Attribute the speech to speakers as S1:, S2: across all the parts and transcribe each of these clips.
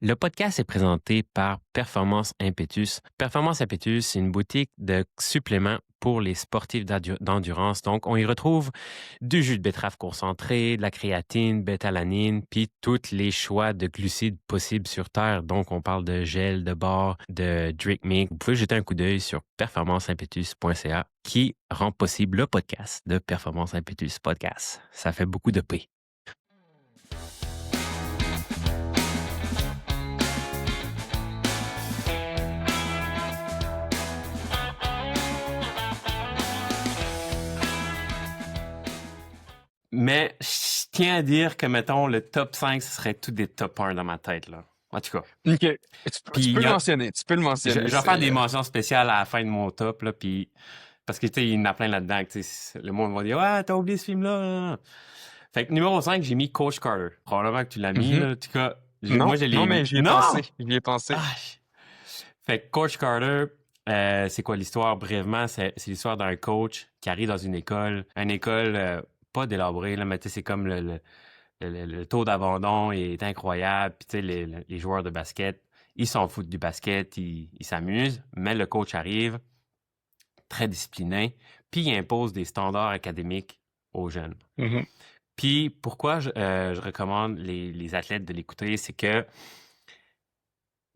S1: Le podcast est présenté par Performance Impetus. Performance Impetus, c'est une boutique de suppléments pour les sportifs d'endurance. Donc, on y retrouve du jus de betterave concentré, de la créatine, bêta-alanine, puis tous les choix de glucides possibles sur Terre. Donc, on parle de gel, de bar, de drink mix. Vous pouvez jeter un coup d'œil sur performanceimpetus.ca qui rend possible le podcast de Performance Impetus Podcast. Ça fait beaucoup de P. Mais je tiens à dire que, mettons, le top 5, ce serait tout des top 1 dans ma tête, là. En tout cas.
S2: OK. Tu
S1: Puis
S2: peux le mentionner. Tu peux le
S1: je
S2: mentionner.
S1: vais faire des mentions spéciales à la fin de mon top, là, puis parce que, tu sais, il y en a plein là-dedans, que, tu sais, le monde va dire « Ouais, t'as oublié ce film-là! » Fait que numéro 5, j'ai mis Coach Carter. Probablement que tu l'as mis, là. En tout cas,
S2: Non,
S1: moi, je l'ai
S2: non,
S1: mis.
S2: mais j'y ai
S1: Non!
S2: pensé. J'y ai pensé.
S1: Ah! Fait que Coach Carter, c'est quoi l'histoire? Brièvement, c'est l'histoire d'un coach qui arrive dans une école pas délabrée, là, mais tu sais, c'est comme le taux d'abandon est incroyable. Puis tu sais, les joueurs de basket, ils s'en foutent du basket, ils s'amusent, mais le coach arrive, très discipliné, puis il impose des standards académiques aux jeunes.
S2: Mhm.
S1: Puis pourquoi je recommande les athlètes de l'écouter, c'est que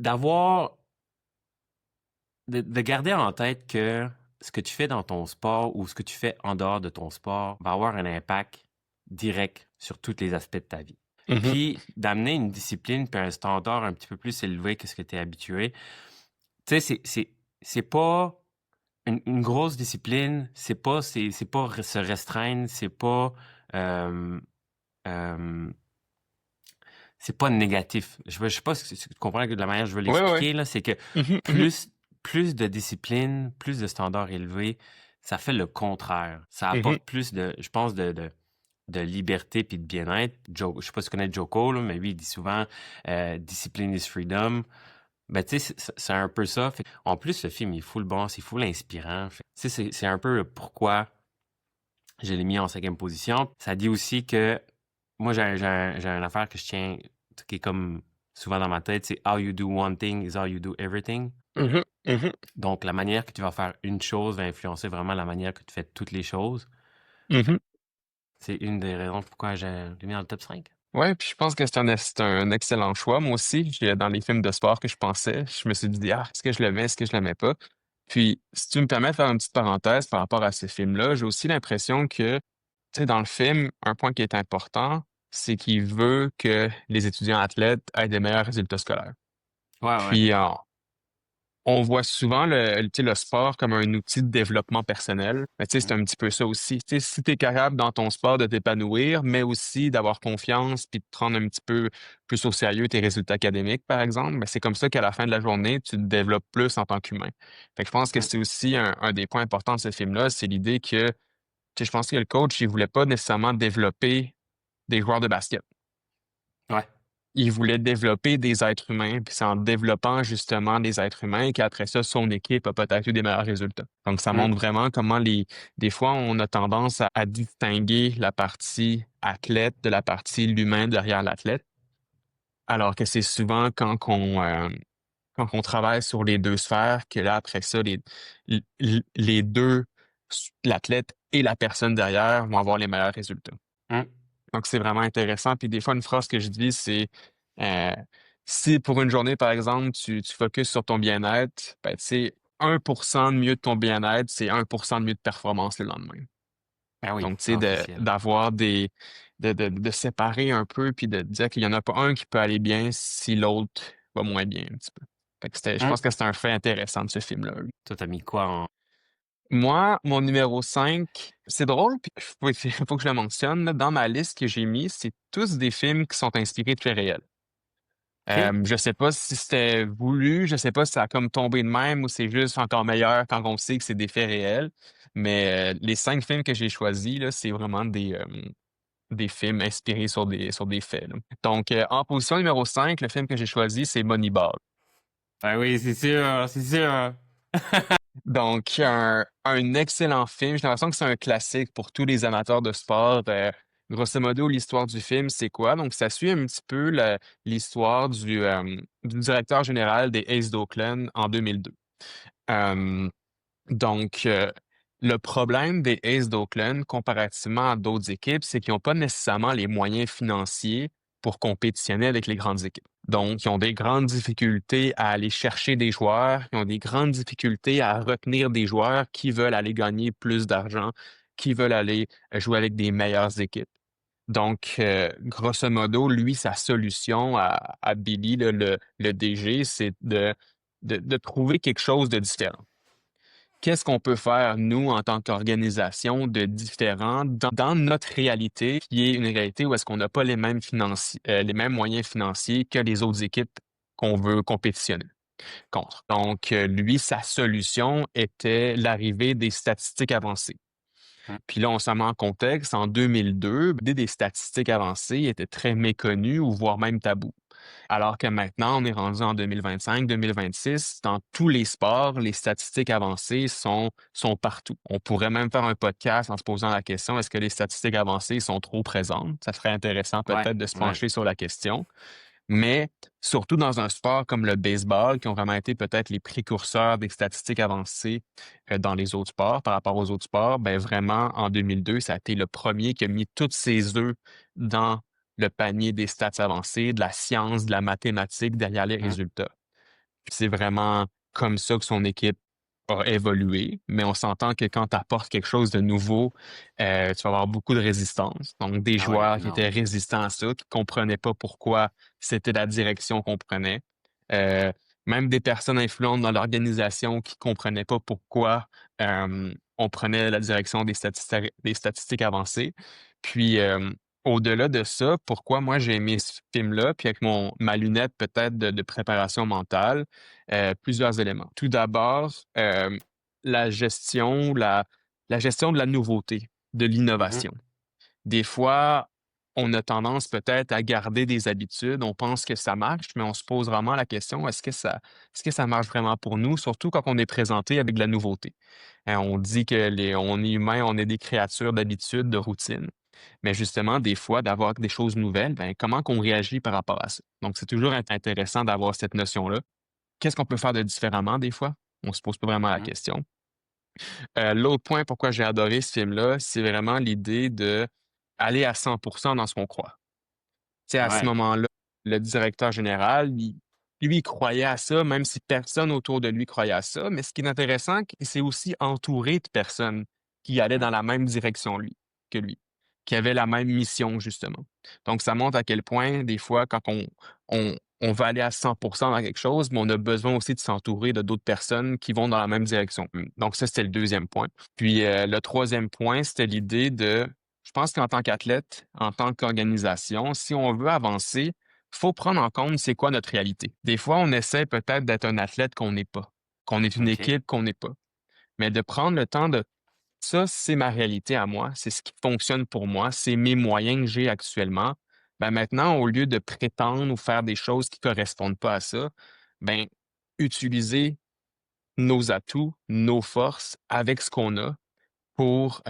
S1: d'avoir de garder en tête que ce que tu fais dans ton sport ou ce que tu fais en dehors de ton sport va avoir un impact direct sur tous les aspects de ta vie.
S2: Mhm.
S1: Puis d'amener une discipline puis un standard un petit peu plus élevé que ce que tu es habitué. Tu sais, c'est pas une grosse discipline, c'est pas se restreindre, euh, euh, c'est pas négatif. Je sais pas si tu comprends de la manière que je veux
S2: Ouais, ouais.
S1: l'expliquer, là, c'est que
S2: Mhm, mhm.
S1: plus de discipline, plus de standards élevés, ça fait le contraire. Ça
S2: Mhm.
S1: apporte plus je pense, de liberté puis de bien-être. Je sais pas si tu connais Joko, là, mais lui, il dit souvent discipline is freedom. Ben, tu sais, c'est un peu ça. En plus, le film, il est full bon, c'est full inspirant. Tu sais, c'est un peu pourquoi je l'ai mis en 5e position. Ça dit aussi que moi, j'ai une affaire que je tiens, qui est comme souvent dans ma tête, c'est how you do one thing is how you do everything.
S2: Mhm, mhm,
S1: Donc, la manière que tu vas faire une chose va influencer vraiment la manière que tu fais toutes les choses.
S2: mhm.
S1: C'est une des raisons pourquoi je l'ai mis dans le top 5.
S2: Ouais, puis je pense que c'est un excellent choix. Moi aussi, dans les films de sport que je pensais, je me suis dit, est-ce que je le mets, est-ce que je le mets pas? Puis, si tu me permets de faire une petite parenthèse par rapport à ce film-là, j'ai aussi l'impression que, tu sais, dans le film, un point qui est important, c'est qu'il veut que les étudiants athlètes aient des meilleurs résultats scolaires.
S1: Ouais, ouais.
S2: Puis, on voit souvent tu sais, le sport comme un outil de développement personnel. Mais tu sais, c'est un petit peu ça aussi. Tu sais, si tu es capable dans ton sport de t'épanouir, mais aussi d'avoir confiance puis de prendre un petit peu plus au sérieux tes résultats académiques, par exemple, ben c'est comme ça qu'à la fin de la journée, tu te développes plus en tant qu'humain. Fait que je pense que
S1: Mm.
S2: c'est aussi un des points importants de ce film-là, c'est l'idée que, tu sais, je pense que le coach, il voulait pas nécessairement développer des joueurs de basket.
S1: Ouais.
S2: Il voulait développer des êtres humains, puis c'est en développant justement des êtres humains qu'après ça, son équipe a peut-être eu des meilleurs résultats. Donc, ça
S1: Mm.
S2: montre vraiment comment des fois, on a tendance à distinguer la partie athlète de la partie l'humain derrière l'athlète, alors que c'est souvent quand on travaille sur les deux sphères que là, après ça, les deux, l'athlète et la personne derrière, vont avoir les meilleurs résultats.
S1: Mm.
S2: Donc, c'est vraiment intéressant. Puis des fois, une phrase que je dis, c'est euh, si pour une journée, par exemple, tu focuses sur ton bien-être, ben, tu sais, 1% de mieux de ton bien-être, c'est 1% de mieux de performance le lendemain.
S1: Ben oui,
S2: Donc, tu
S1: c'est
S2: sais,
S1: officiel.
S2: d'avoir de séparer un peu, puis de dire qu'il n'y en a pas un qui peut aller bien si l'autre va moins bien un petit peu. Fait que je
S1: Mm.
S2: pense que c'est un fait intéressant de ce film-là.
S1: Toi, t'as mis quoi en...
S2: Moi, mon numéro 5, c'est drôle, puis faut que je le mentionne, là, dans ma liste que j'ai mis, c'est tous des films qui sont inspirés de faits réels.
S1: OK?
S2: Je sais pas si c'était voulu, je sais pas si ça a comme tombé de même ou c'est juste encore meilleur quand on sait que c'est des faits réels, mais les 5 films que j'ai choisis, là, c'est vraiment des films inspirés sur des faits, là. Donc, en position numéro 5, le film que j'ai choisi, c'est Moneyball.
S1: Ben oui, c'est sûr, c'est sûr.
S2: Donc, un excellent film. J'ai l'impression que c'est un classique pour tous les amateurs de sport. Grosso modo, l'histoire du film, c'est quoi? Donc, ça suit un petit peu l'histoire du directeur général des Aces d'Oakland en 2002. Euh, donc, le problème des Aces d'Oakland, comparativement à d'autres équipes, c'est qu'ils n'ont pas nécessairement les moyens financiers pour compétitionner avec les grandes équipes. Donc, ils ont des grandes difficultés à aller chercher des joueurs, ils ont des grandes difficultés à retenir des joueurs qui veulent aller gagner plus d'argent, qui veulent aller jouer avec des meilleures équipes. Donc, grosso modo, lui, sa solution à Billy, là, le DG, c'est de trouver quelque chose de différent. Qu'est-ce qu'on peut faire, nous, en tant qu'organisation, de différent dans notre réalité, qui est une réalité où est-ce qu'on n'a pas les mêmes moyens financiers que les autres équipes qu'on veut compétitionner contre. Donc, lui, sa solution était l'arrivée des statistiques avancées.
S1: Mmh.
S2: Puis là, on s'en met en contexte, en 2002, l'idée des statistiques avancées était très méconnue ou voire même tabou. Alors que maintenant, on est rendu en 2025, 2026, dans tous les sports, les statistiques avancées sont partout. On pourrait même faire un podcast en se posant la question, est-ce que les statistiques avancées sont trop présentes? Ça serait intéressant
S1: Ouais,
S2: peut-être de se
S1: ouais.
S2: pencher sur la question. Mais surtout dans un sport comme le baseball, qui ont vraiment été peut-être les précurseurs des statistiques avancées dans les autres sports par rapport aux autres sports, ben vraiment, en 2002, ça a été le premier qui a mis tous ses œufs dans le panier des stats avancées, de la science, de la mathématique derrière les
S1: Mmh.
S2: résultats. Puis c'est vraiment comme ça que son équipe a évolué, mais on s'entend que quand tu apportes quelque chose de nouveau, tu vas avoir beaucoup de résistance. Donc, des
S1: Ah ouais,
S2: joueurs qui étaient
S1: énorme.
S2: résistants à ça, qui comprenaient pas pourquoi c'était la direction qu'on prenait. Euh, Même des personnes influentes dans l'organisation qui comprenaient pas pourquoi on prenait la direction des statistiques avancées. Puis, au-delà de ça, pourquoi moi j'ai aimé ce film-là, puis avec ma lunette peut-être de préparation mentale, plusieurs éléments. Tout d'abord, la gestion, la gestion de la nouveauté, de
S1: Mmh.
S2: l'innovation. Des fois, on a tendance peut-être à garder des habitudes, on pense que ça marche, mais on se pose vraiment la question, est-ce que ça marche vraiment pour nous, surtout quand on est présenté avec de la nouveauté. On dit que on est humain, on est des créatures d'habitude, de routine. Mais justement, des fois, d'avoir des choses nouvelles, ben, comment qu'on réagit par rapport à ça? Donc, c'est toujours intéressant d'avoir cette notion-là. Qu'est-ce qu'on peut faire de différemment des fois? On se pose pas vraiment la
S1: Mmh.
S2: question. L'autre point pourquoi j'ai adoré ce film-là, c'est vraiment l'idée de aller à 100% dans ce qu'on croit. Tu sais, à ce
S1: Ouais.
S2: moment-là, le directeur général, lui, il croyait à ça, même si personne autour de lui croyait à ça. Mais ce qui est intéressant, c'est s'est aussi entouré de personnes qui allaient
S1: Mmh.
S2: dans la même direction que lui, qui avaient la même mission, justement. Donc, ça montre à quel point, des fois, quand on va aller à 100% dans quelque chose, mais on a besoin aussi de s'entourer de d'autres personnes qui vont dans la même direction. Donc, ça, c'était le deuxième point. Puis, le troisième point, c'était l'idée de je pense qu'en tant qu'athlète, en tant qu'organisation, si on veut avancer, faut prendre en compte c'est quoi notre réalité. Des fois, on essaie peut-être d'être un athlète qu'on n'est pas, qu'on est une
S1: OK.
S2: équipe qu'on n'est pas. Mais de prendre le temps de ça, c'est ma réalité à moi, c'est ce qui fonctionne pour moi, c'est mes moyens que j'ai actuellement. Ben maintenant, au lieu de prétendre ou faire des choses qui correspondent pas à ça, ben utiliser nos atouts, nos forces avec ce qu'on a pour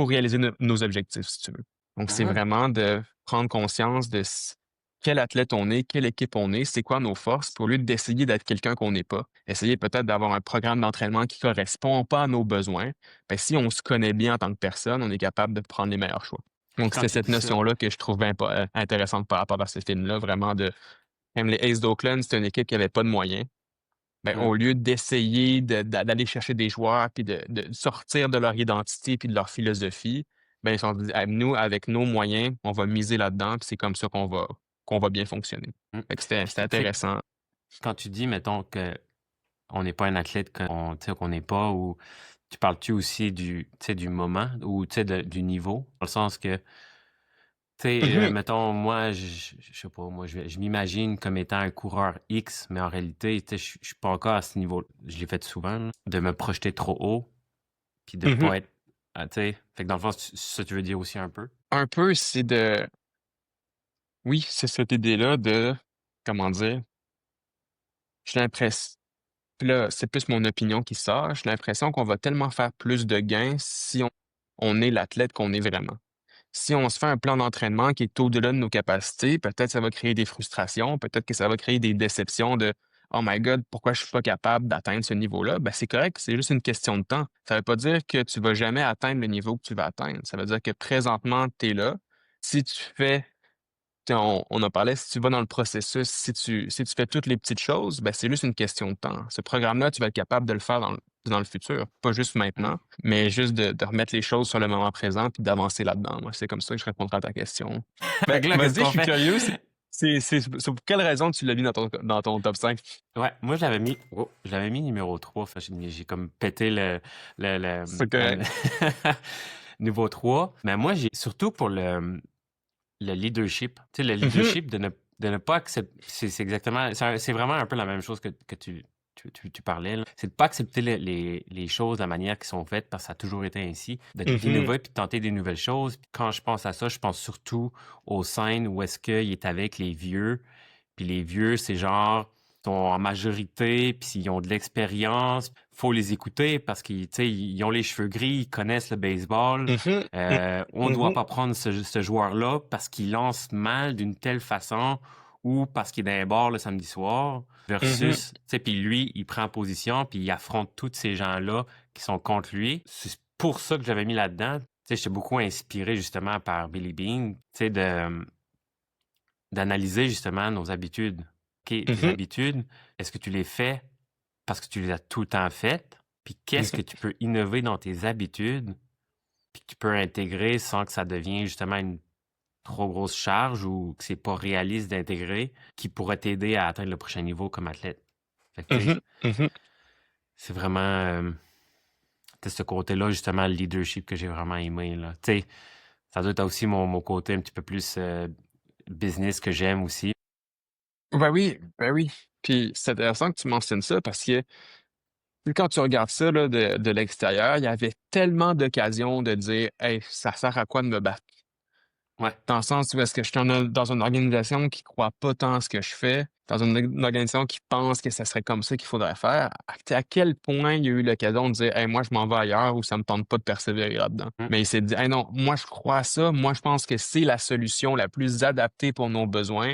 S2: réaliser nos objectifs, si tu veux. Donc, c'est
S1: Mmh.
S2: vraiment de prendre conscience de quel athlète on est, quelle équipe on est, c'est quoi nos forces, pour lieu d'essayer d'être quelqu'un qu'on n'est pas. Essayer peut-être d'avoir un programme d'entraînement qui correspond pas à nos besoins. Ben, si on se connaît bien en tant que personne, on est capable de prendre les meilleurs choix.
S1: Puis
S2: Donc,
S1: quand
S2: c'était
S1: tu
S2: cette
S1: dis ça,
S2: notion-là que je trouvais intéressante par rapport à ce film-là, vraiment de même les Aces d'Oakland, c'était une équipe qui avait pas de moyens. Ben,
S1: mmh,
S2: au lieu d'essayer d'aller chercher des joueurs puis de sortir de leur identité puis de leur philosophie, ben, ils se sont dit: «Ah, nous, avec nos moyens, on va miser là-dedans, puis c'est comme ça qu'on va bien fonctionner».
S1: mmh.
S2: Fait que
S1: Puis
S2: c'était
S1: tu sais,
S2: intéressant.
S1: quand tu dis, mettons, qu'on n'est pas un athlète qu'on tu sais, qu'on n'est pas ou tu parles-tu aussi tu sais, du moment ou tu sais, du niveau? Dans le sens que, tu sais,
S2: Mmh.
S1: mettons, moi, je sais pas, moi, je m'imagine comme étant un coureur X, mais en réalité, tu sais, je suis pas encore à ce niveau. Je l'ai fait souvent, là, de me projeter trop haut puis de
S2: Mmh.
S1: pas être tu sais? Fait que dans le fond, c'est ça que tu veux dire aussi un peu?
S2: Un peu, c'est de oui, c'est cette idée-là de comment dire? J'ai l'impress Puis là, c'est plus mon opinion qui sort. J'ai l'impression qu'on va tellement faire plus de gains si on est l'athlète qu'on est vraiment. Si on se fait un plan d'entraînement qui est au-delà de nos capacités, peut-être ça va créer des frustrations, peut-être que ça va créer des déceptions de «Oh my God, pourquoi je suis pas capable d'atteindre ce niveau-là?» Ben, c'est correct, c'est juste une question de temps. Ça veut pas dire que tu vas jamais atteindre le niveau que tu vas atteindre. Ça veut dire que présentement, tu es là. Si tu fais on a parlé, si tu vas dans le processus, si tu fais toutes les petites choses, ben, c'est juste une question de temps. Ce programme-là, tu vas être capable de le faire dans le futur, pas juste
S1: Mmh.
S2: maintenant, mais juste de remettre les choses sur le moment présent puis d'avancer là-dedans. Moi, c'est comme ça que je répondrai à ta question. Ben,
S1: Fait que là, qu'est-ce
S2: vas-y, je
S1: qu'on
S2: suis
S1: fait?
S2: curieux, c'est pour quelle raison tu l'as mis dans ton top 5?
S1: Ouais, moi, je l'avais mis numéro 3. Fait que j'ai comme pété
S2: C'est correct.
S1: niveau 3. Mais moi, j'ai surtout pour le leadership. Tu sais, le
S2: Mhm,
S1: leadership de ne pas accepter. C'est exactement. C'est vraiment un peu la même chose que tu parlais, là. C'est de pas accepter les choses de la manière qui sont faites parce que ça a toujours été ainsi.
S2: mhm,
S1: D'innover puis de tenter des nouvelles choses. Puis quand je pense à ça, je pense surtout aux scènes où est-ce qu'il est avec les vieux. Puis les vieux, c'est genre, sont en majorité, puis s'ils ont de l'expérience, faut les écouter parce qu'ils, tu sais, ils ont les cheveux gris, ils connaissent le baseball.
S2: mhm,
S1: On ne doit
S2: mhm,
S1: pas prendre ce joueur-là parce qu'il lance mal d'une telle façon ou parce qu'il est dans un bar le samedi soir.
S2: mhm,
S1: Versus, tu sais, puis lui, il prend position, puis il affronte tous ces gens-là qui sont contre lui. C'est pour ça que j'avais mis là-dedans. Tu sais, j'étais beaucoup inspiré justement par Billy Bean, tu sais, d'analyser justement nos habitudes. OK, tes
S2: mhm,
S1: habitudes, est-ce que tu les fais parce que tu les as tout le temps faites? Puis qu'est-ce que
S2: mhm,
S1: tu peux innover dans tes habitudes, puis que tu peux intégrer sans que ça devienne justement une trop grosse charge ou que c'est pas réaliste d'intégrer, qui pourrait t'aider à atteindre le prochain niveau comme athlète. Fait que, tu sais,
S2: mhm, mhm.
S1: c'est vraiment c'est ce côté-là, justement, le leadership que j'ai vraiment aimé, là. Tu sais, ça doit être aussi mon côté un petit peu plus business que j'aime aussi.
S2: Ben oui, ben oui. Puis c'est intéressant que tu mentionnes ça parce que quand tu regardes ça là, de l'extérieur, il y avait tellement d'occasions de dire «Hey, ça sert à quoi de me battre?»
S1: Ouais.
S2: Dans le sens où est-ce que je suis dans une organisation qui croit pas tant à ce que je fais, dans une organisation qui pense que ça serait comme ça qu'il faudrait faire. À quel point il y a eu l'occasion de dire «Hey, moi, je m'en vais ailleurs» ou «Ça me tente pas de persévérer là-dedans».
S1: Mm,
S2: Mais il s'est dit «Hey, non, moi, je crois à ça. Moi, je pense que c'est la solution la plus adaptée pour nos besoins.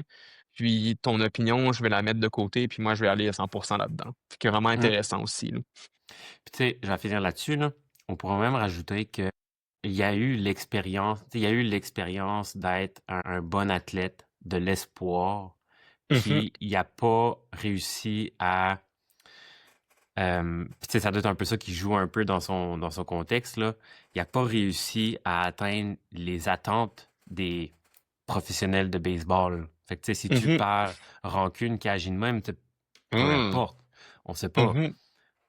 S2: Puis ton opinion, je vais la mettre de côté, puis moi, je vais aller à 100% là-dedans». Fait que vraiment
S1: mm.
S2: intéressant aussi, là.
S1: Puis tu sais, je vais finir là-dessus, là. On pourrait même rajouter que il y a eu l'expérience, tu sais, il y a eu l'expérience d'être un bon athlète, de l'espoir,
S2: Mhm,
S1: puis il a pas réussi à puis tu sais, ça doit être un peu ça qui joue un peu dans son contexte, là. Il a pas réussi à atteindre les attentes des professionnels de baseball. Fait que tu sais, si tu
S2: mhm,
S1: perds Rancune qui agit de même, peu
S2: hum,
S1: importe, on sait pas.
S2: mhm,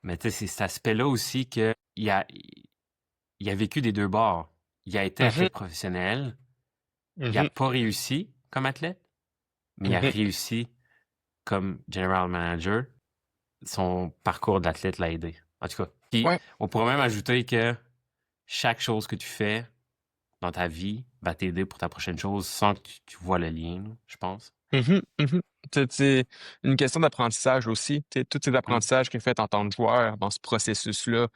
S1: Mais tu sais, c'est cet aspect-là aussi que il a vécu des deux bords. Il a été
S2: mhm,
S1: athlète professionnel, il a
S2: mhm,
S1: pas réussi comme athlète, mais il a
S2: mhm.
S1: réussi comme general manager. Son parcours d'athlète l'a aidé. En tout cas, puis
S2: Ouais.
S1: on pourrait même ajouter que chaque chose que tu fais dans ta vie va t'aider pour ta prochaine chose sans que tu vois le lien, là, je pense.
S2: Mhm, mhm. C'est une question d'apprentissage aussi. Tu sais, tous ces
S1: Mm.
S2: apprentissages qu'il a fait en tant que joueur, dans ce processus-là,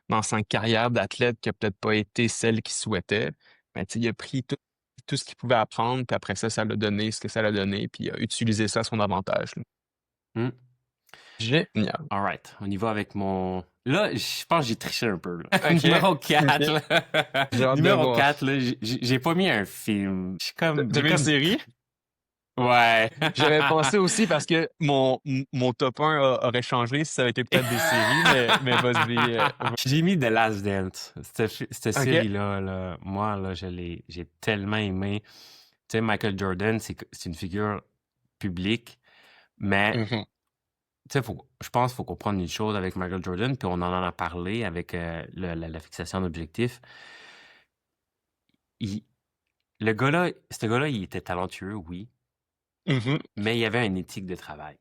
S2: dans sa carrière d'athlète qui a peut-être pas été celle qu'il souhaitait, ben, tu sais, il a pris tout ce qu'il pouvait apprendre, puis après ça, ça l'a donné ce que ça l'a donné, puis il a utilisé ça à son avantage, là.
S1: Mm.
S2: Génial.
S1: All right, on y va avec mon... Là, je pense que j'ai triché un peu, là.
S2: OK.
S1: Numéro 4,
S2: OK.
S1: là.
S2: J'ai hâte de
S1: Numéro
S2: voir.
S1: 4, là, j'ai pas mis un film.
S2: T'as
S1: J'ai
S2: vu une
S1: comme...
S2: série?
S1: Ouais.
S2: J'avais pensé aussi parce que mon top 1 aurait changé si ça avait été peut-être des séries, mais vas-y.
S1: J'ai mis The Last Dance. Cette
S2: OK.
S1: série-là, là, moi, là, j'ai tellement aimé. Tu sais, Michael Jordan, c'est une figure publique, mais
S2: Mhm,
S1: tu sais, je pense qu'il faut comprendre une chose avec Michael Jordan, puis on en a parlé avec la fixation d'objectifs. Il- ce gars-là, il était talentueux, oui,
S2: mhm,
S1: mais il y avait une éthique de travail.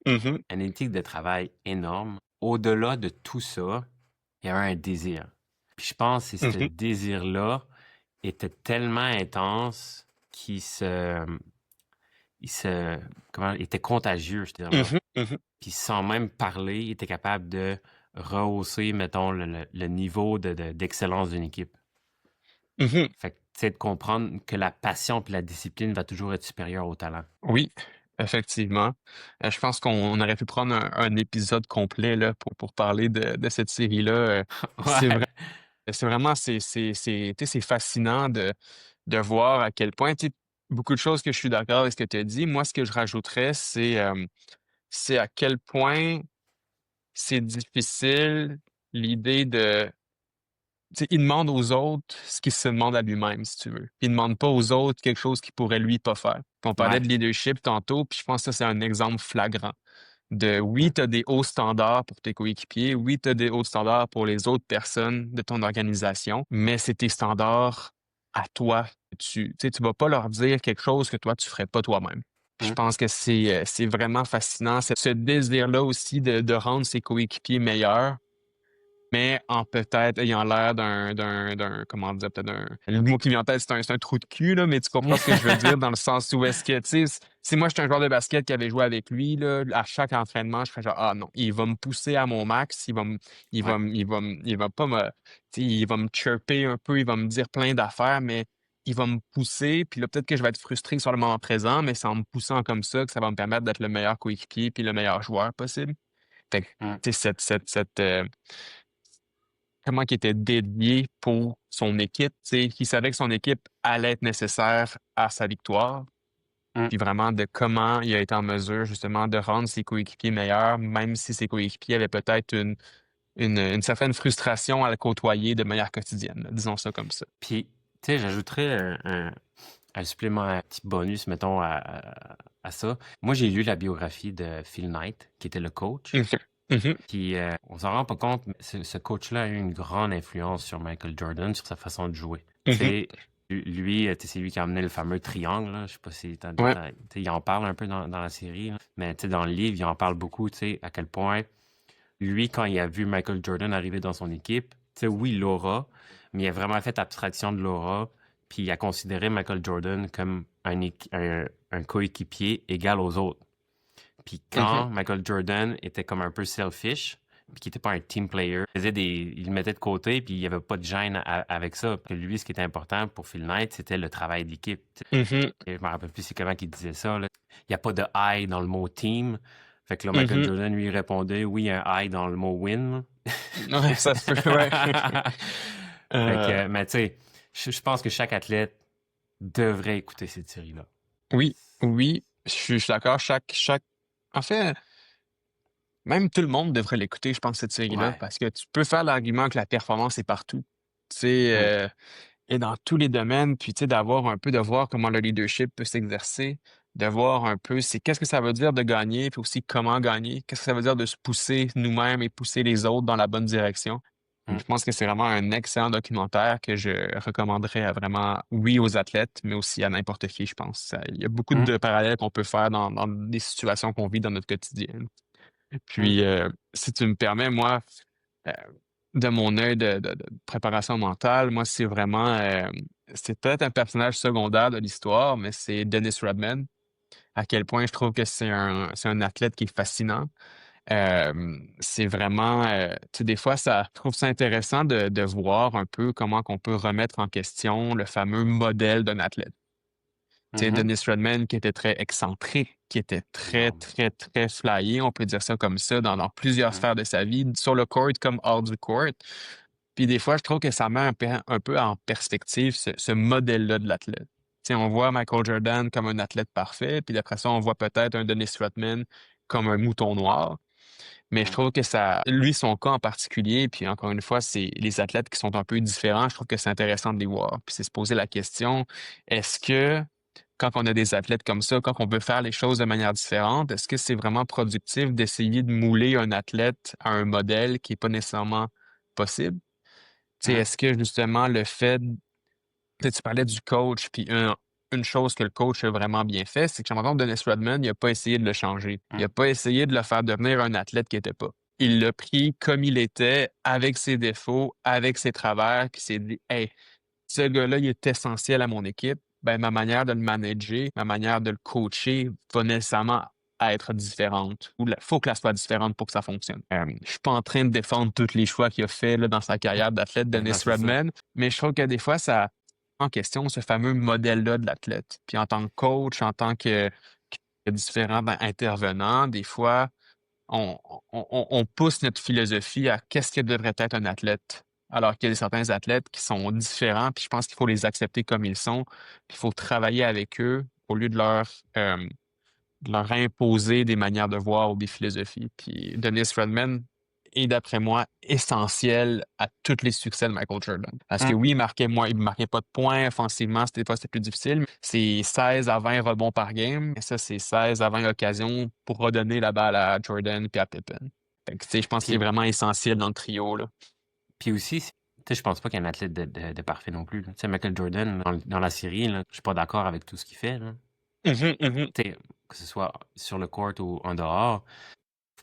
S2: mhm,
S1: Une éthique de travail énorme. Au-delà de tout ça, il y avait un désir. Puis je pense que ce
S2: mhm,
S1: désir-là était tellement intense il était contagieux, ce désir-là.
S2: mhm, mhm.
S1: Puis sans même parler, il était capable de rehausser, mettons, le niveau d'excellence d'une équipe.
S2: Mhm.
S1: Fait que c'est de comprendre que la passion et la discipline va toujours être supérieure au talent.
S2: Oui, effectivement. Je pense qu'on aurait pu prendre un épisode complet là, pour parler de cette série-là. C'est vrai,
S1: Ouais.
S2: c'est vraiment tu sais, c'est fascinant de voir à quel point, tu sais, beaucoup de choses que je suis d'accord avec ce que tu as dit. Moi, ce que je rajouterais, c'est à quel point c'est difficile l'idée de tu sais, il demande aux autres ce qu'il se demande à lui-même, si tu veux. Il demande pas aux autres quelque chose qu'il pourrait lui pas faire. Puis on parlait
S1: Ouais.
S2: de leadership tantôt, puis je pense que ça, c'est un exemple flagrant de oui,
S1: Ouais.
S2: tu as des hauts standards pour tes coéquipiers, oui, tu as des hauts standards pour les autres personnes de ton organisation, mais c'est tes standards à toi. Tu sais, tu vas pas leur dire quelque chose que toi, tu ferais pas toi-même. Puis je
S1: Mm.
S2: pense que c'est vraiment fascinant, ce désir-là aussi de rendre ses coéquipiers meilleurs, mais en peut-être ayant l'air comment dire, peut-être le mot qui me vient en tête, c'est un trou de cul, là, mais tu comprends ce que je veux dire dans le sens où est-ce que, tu sais, si moi j'étais un joueur de basket qui avait joué avec lui, là, à chaque entraînement, je serais genre, ah non, il va me pousser à mon max,
S1: Ouais.
S2: il va pas me, tu sais, il va me chirper un peu, il va me dire plein d'affaires, mais il va me pousser, puis là, peut-être que je vais être frustré sur le moment présent, mais c'est en me poussant comme ça que ça va me permettre d'être le meilleur coéquipier puis le meilleur joueur possible. Fait que,
S1: Mm.
S2: tu sais, comment qu'il était dédié pour son équipe, tu sais, qu'il savait que son équipe allait être nécessaire à sa victoire,
S1: Mm.
S2: puis vraiment de comment il a été en mesure justement de rendre ses coéquipiers meilleurs, même si ses coéquipiers avaient peut-être une certaine frustration à le côtoyer de manière quotidienne, là, disons ça comme ça.
S1: Puis, tu sais, j'ajouterais un supplément, un petit bonus, mettons, à ça. Moi, j'ai lu la biographie de Phil Knight, qui était le coach.
S2: Mhm. Mhm.
S1: Puis, on s'en rend pas compte, mais ce coach-là a eu une grande influence sur Michael Jordan, sur sa façon de jouer. Tu
S2: Mhm.
S1: sais, lui, tu sais, c'est lui qui a amené le fameux triangle, là. Je sais pas si
S2: Ouais.
S1: tu sais, il en parle un peu dans la série, là. Mais tu sais, dans le livre, il en parle beaucoup, tu sais, à quel point lui, quand il a vu Michael Jordan arriver dans son équipe, tu sais, oui, l'aura, mais il a vraiment fait abstraction de l'aura, puis il a considéré Michael Jordan comme un coéquipier égal aux autres. Puis
S2: Mhm.
S1: quand Michael Jordan était comme un peu selfish, puis qu'il n'était pas un team player, il le mettait de côté, puis il n'y avait pas de gêne avec ça. Que lui, ce qui était important pour Phil Knight, c'était le travail d'équipe.
S2: Mhm.
S1: Et je me rappelle plus c'est comment il disait ça, là. Il n'y a pas de I dans le mot team. Fait que là, Michael
S2: Mhm.
S1: Jordan lui répondait, oui, il y a un I dans le mot win.
S2: Ouais, ça se peut, ouais.
S1: Fait
S2: Euh,
S1: que, mais tu sais, je pense que chaque athlète devrait écouter cette série-là.
S2: oui, oui, je suis d'accord. En fait, même tout le monde devrait l'écouter, je pense, cette série-là,
S1: Ouais.
S2: parce que tu peux faire l'argument que la performance est partout. Tu sais,
S1: Mm.
S2: et dans tous les domaines, puis tu sais, d'avoir un peu, de voir comment le leadership peut s'exercer, de voir un peu, c'est qu'est-ce que ça veut dire de gagner, puis aussi comment gagner, qu'est-ce que ça veut dire de se pousser nous-mêmes et pousser les autres dans la bonne direction.
S1: Mm.
S2: Je pense que c'est vraiment un excellent documentaire que je recommanderais à vraiment, oui, aux athlètes, mais aussi à n'importe qui, je pense. Il y a beaucoup
S1: Mm.
S2: de parallèles qu'on peut faire dans des situations qu'on vit dans notre quotidien.
S1: Mm.
S2: Puis, si tu me permets, moi, euh, de mon œil de préparation mentale, moi, c'est peut-être un personnage secondaire de l'histoire, mais c'est Dennis Rodman. À quel point je trouve que c'est un athlète qui est fascinant. C'est vraiment, tu sais, des fois, je trouve ça intéressant de voir un peu comment qu'on peut remettre en question le fameux modèle d'un athlète. Tu sais,
S1: Mhm.
S2: Dennis Rodman qui était très excentrique, qui était très,
S1: Énorme.
S2: très, très flyé, on peut dire ça comme ça, dans plusieurs
S1: Mm.
S2: sphères de sa vie, sur le court comme hors du court. Puis des fois, je trouve que ça met un peu en perspective ce modèle-là de l'athlète. Tu sais, on voit Michael Jordan comme un athlète parfait, puis après ça, on voit peut-être un Dennis Rodman comme un mouton noir. Mais je
S1: Mm.
S2: trouve que lui, son cas en particulier, puis encore une fois, c'est les athlètes qui sont un peu différents, je trouve que c'est intéressant de les voir. Puis c'est se poser la question, est-ce que quand on a des athlètes comme ça, quand on veut faire les choses de manière différente, est-ce que c'est vraiment productif d'essayer de mouler un athlète à un modèle qui est pas nécessairement possible? Tu sais,
S1: Mm.
S2: est-ce que justement le fait, tu sais, tu parlais du coach, puis une chose que le coach a vraiment bien fait, c'est que j'ai l'impression que Dennis Rodman, il n'a pas essayé de le changer. Il
S1: Mm.
S2: n'a pas essayé de le faire devenir un athlète qui n'était pas. Il l'a pris comme il était, avec ses défauts, avec ses travers, puis s'est dit, hey, ce gars-là, il est essentiel à mon équipe. Ben, ma manière de le manager, ma manière de le coacher va nécessairement être différente. Ou faut que la soit différente pour que ça fonctionne. Je suis pas en train de défendre tous les choix qu'il a fait là, dans sa carrière d'athlète,
S1: Non,
S2: Dennis
S1: c'est ça.
S2: Rodman, mais je trouve que des fois, en question ce fameux modèle-là de l'athlète. Puis en tant que coach, en tant que différents intervenants, des fois, on pousse notre philosophie à qu'est-ce que devrait être un athlète. Alors qu'il y a certains athlètes qui sont différents, puis je pense qu'il faut les accepter comme ils sont, puis il faut travailler avec eux au lieu de leur imposer des manières de voir ou des philosophies. Puis Dennis Rodman est, d'après moi, essentiel à tous les succès de Michael Jordan. Parce que
S1: Hum.
S2: oui, il marquait pas de points offensivement, c'était plus difficile, mais c'est 16 à 20 rebonds par game. Et ça, c'est 16 à 20 occasions pour redonner la balle à Jordan puis à Pippen. Fait que, tu sais, je pense qu'il est
S1: Puis,
S2: vraiment essentiel dans le trio, là.
S1: puis aussi, tu sais, je pense pas qu'il y ait un athlète de parfait non plus, là. Tu sais, Michael Jordan, dans la série, là, je suis pas d'accord avec tout ce qu'il fait, là.
S2: Mhm, mhm,
S1: Tu sais, que ce soit sur le court ou en dehors,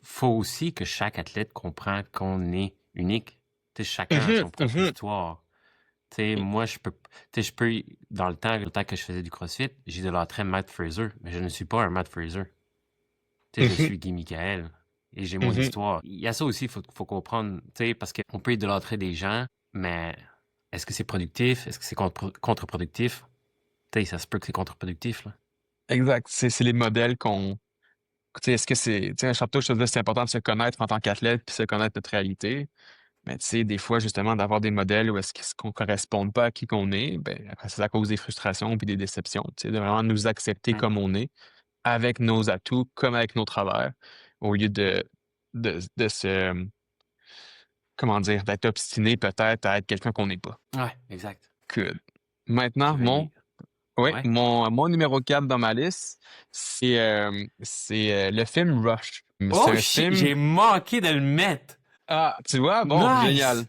S1: faut aussi que chaque athlète comprenne qu'on est unique. Tu sais, chacun a
S2: mhm,
S1: son propre
S2: mhm.
S1: histoire. Tu sais, moi, dans le temps que je faisais du CrossFit, j'idolâtrais Matt Fraser, mais je ne suis pas un Matt Fraser. Tu sais, je
S2: Mhm,
S1: suis Guy Michael et j'ai mon
S2: mhm.
S1: histoire. Il y a ça aussi, faut comprendre, tu sais, parce qu'on peut idolâtrer des gens, mais est-ce que c'est productif? Est-ce que c'est contre-productif? Tu sais, ça se peut que c'est contre-productif, là.
S2: Exact. C'est les modèles tu sais, est-ce que c'est, tu sais, un château, je te dis, c'est important de se connaître en tant qu'athlète puis se connaître notre réalité. Mais tu sais, des fois, justement, d'avoir des modèles où est-ce qu'on ne corresponde pas à qui qu'on est, ben, après, ça cause des frustrations puis des déceptions. Tu sais, de vraiment nous accepter
S1: Mm.
S2: comme on est, avec nos atouts, comme avec nos travers, au lieu de se, comment dire, d'être obstiné peut-être à être quelqu'un qu'on n'est pas.
S1: Ouais, exact.
S2: Good. Maintenant,
S1: Tu veux y...
S2: oui,
S1: Ouais.
S2: mon numéro 4 dans ma liste, c'est le film Rush. C'est
S1: Oh
S2: un
S1: shit,
S2: film.
S1: j'ai manqué de le mettre.
S2: Ah, tu vois, bon, génial.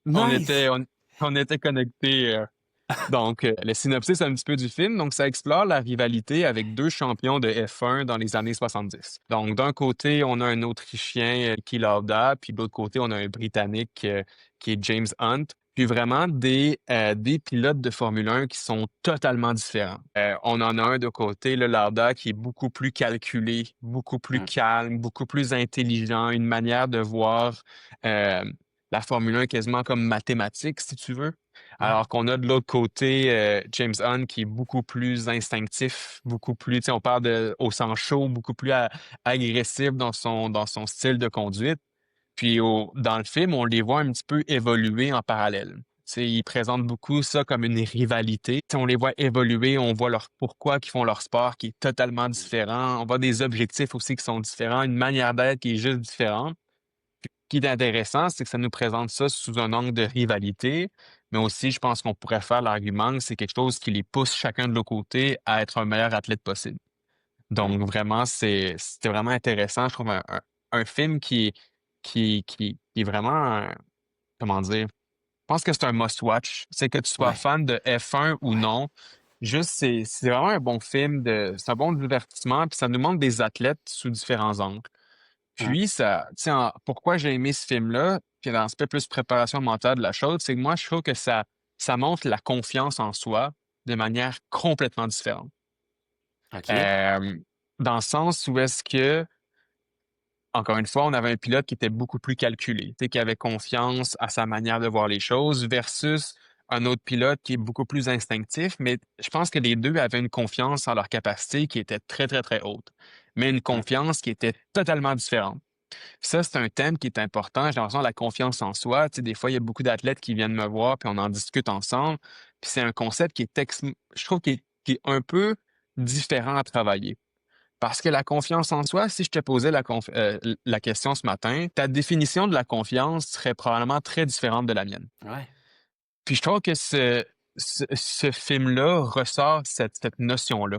S1: Nice!
S2: On était,
S1: Nice!
S2: on, on était connectés. Donc, le synopsis un petit peu du film, donc ça explore la rivalité avec deux champions de F1 dans les années 70. Donc, d'un côté, on a un Autrichien, Niki Lauda, puis de l'autre côté, on a un Britannique qui est James Hunt. Puis vraiment des pilotes de Formule 1 qui sont totalement différents. On en a un de côté, le Lauda, qui est beaucoup plus calculé, beaucoup plus
S1: Mm.
S2: calme, beaucoup plus intelligent, une manière de voir euh, la Formule 1 quasiment comme mathématique, si tu veux.
S1: Ouais.
S2: Alors qu'on a de l'autre côté James Hunt qui est beaucoup plus instinctif, beaucoup plus, tu sais, on parle au sang chaud, beaucoup plus agressif dans son style de conduite. Puis dans le film, on les voit un petit peu évoluer en parallèle. Tu sais, ils présentent beaucoup ça comme une rivalité. Tu sais, on les voit évoluer, on voit leur pourquoi qu'ils font leur sport qui est totalement différent. On voit des objectifs aussi qui sont différents, une manière d'être qui est juste différente. Ce qui est intéressant, c'est que ça nous présente ça sous un angle de rivalité, mais aussi, je pense qu'on pourrait faire l'argument que c'est quelque chose qui les pousse chacun de leur côté à être un meilleur athlète possible.
S1: Mm.
S2: Donc, vraiment, c'était vraiment intéressant. Je trouve un film qui est vraiment, comment dire, je pense que c'est un must-watch. C'est que tu sois
S1: Ouais.
S2: fan de F1 ou
S1: Ouais.
S2: non. Juste, c'est vraiment un bon film c'est un bon divertissement, puis ça nous montre des athlètes sous différents angles.
S1: Mm.
S2: Puis, ça, tu sais, pourquoi j'ai aimé ce film-là, puis l'aspect plus préparation mentale de la chose, c'est que moi, je trouve que ça montre la confiance en soi de manière complètement différente.
S1: OK.
S2: Euh, Dans le sens où est-ce que, encore une fois, on avait un pilote qui était beaucoup plus calculé, tu sais, qui avait confiance à sa manière de voir les choses, versus un autre pilote qui est beaucoup plus instinctif, mais je pense que les deux avaient une confiance en leur capacité qui était très, très, très haute, mais une
S1: Mm.
S2: confiance qui était totalement différente. Ça, c'est un thème qui est important. J'ai l'impression la confiance en soi. Tu sais, des fois, il y a beaucoup d'athlètes qui viennent me voir, puis on en discute ensemble. Puis c'est un concept je trouve, qui est un peu différent à travailler. Parce que la confiance en soi, si je te posais la question ce matin, ta définition de la confiance serait probablement très différente de la mienne.
S1: Ouais.
S2: Puis je trouve que ce film-là ressort cette notion-là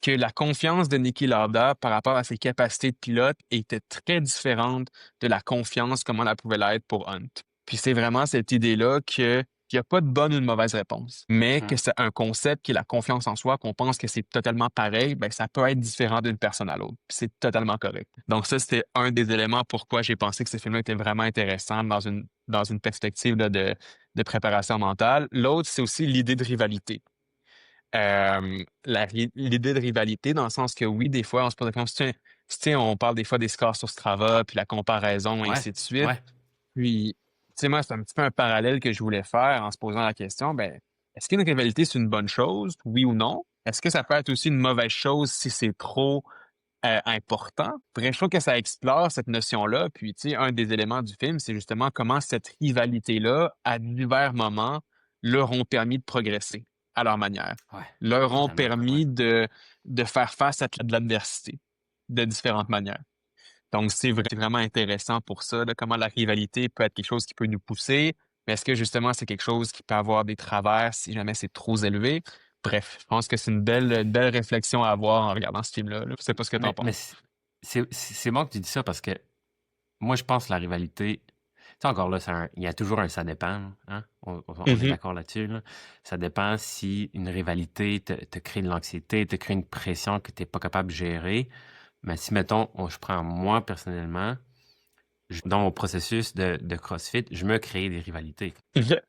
S2: que la confiance de Niki Lauda par rapport à ses capacités de pilote était très différente de la confiance comme elle pouvait l'être pour Hunt. Puis c'est vraiment cette idée-là qu'il n'y a pas de bonne ou de mauvaise réponse, mais
S1: Mm.
S2: que c'est un concept qui est la confiance en soi, qu'on pense que c'est totalement pareil, ben ça peut être différent d'une personne à l'autre. Puis c'est totalement correct. Donc ça, c'était un des éléments pourquoi j'ai pensé que ce film-là était vraiment intéressant dans une perspective là, de préparation mentale. L'autre, c'est aussi l'idée de rivalité. L'idée de rivalité, dans le sens que oui, des fois, on se pose la question, tu sais, on parle des fois des scores sur Strava, puis la comparaison, et
S1: Ouais.
S2: ainsi de suite.
S1: Ouais.
S2: Puis, tu sais, moi, c'est un petit peu un parallèle que je voulais faire en se posant la question, ben, est-ce qu'une rivalité, c'est une bonne chose, oui ou non? Est-ce que ça peut être aussi une mauvaise chose si c'est trop important? Bref, je trouve que ça explore cette notion-là. Puis, tu sais, un des éléments du film, c'est justement comment cette rivalité-là, à divers moments, leur ont permis de progresser à leur manière.
S1: Ouais,
S2: Leur ont
S1: totalement. Ouais.
S2: permis de faire face à de l'adversité de différentes manières. Donc, c'est vraiment intéressant pour ça, là, comment la rivalité peut être quelque chose qui peut nous pousser, mais est-ce que justement c'est quelque chose qui peut avoir des travers si jamais c'est trop élevé? Bref, je pense que c'est une belle réflexion à avoir en regardant ce film-là. Là. Je sais pas ce que tu en
S1: Mais
S2: penses.
S1: c'est bon que tu dis ça parce que moi, je pense que la rivalité, tu sais, encore là, il y a toujours un ça dépend, là, hein? On est
S2: Mhm,
S1: d'accord là-dessus, là. Ça dépend si une rivalité te crée de l'anxiété, te crée une pression que tu n'es pas capable de gérer. Mais si, mettons, je prends moi personnellement, dans mon processus de CrossFit, je me crée des rivalités.
S2: mhm,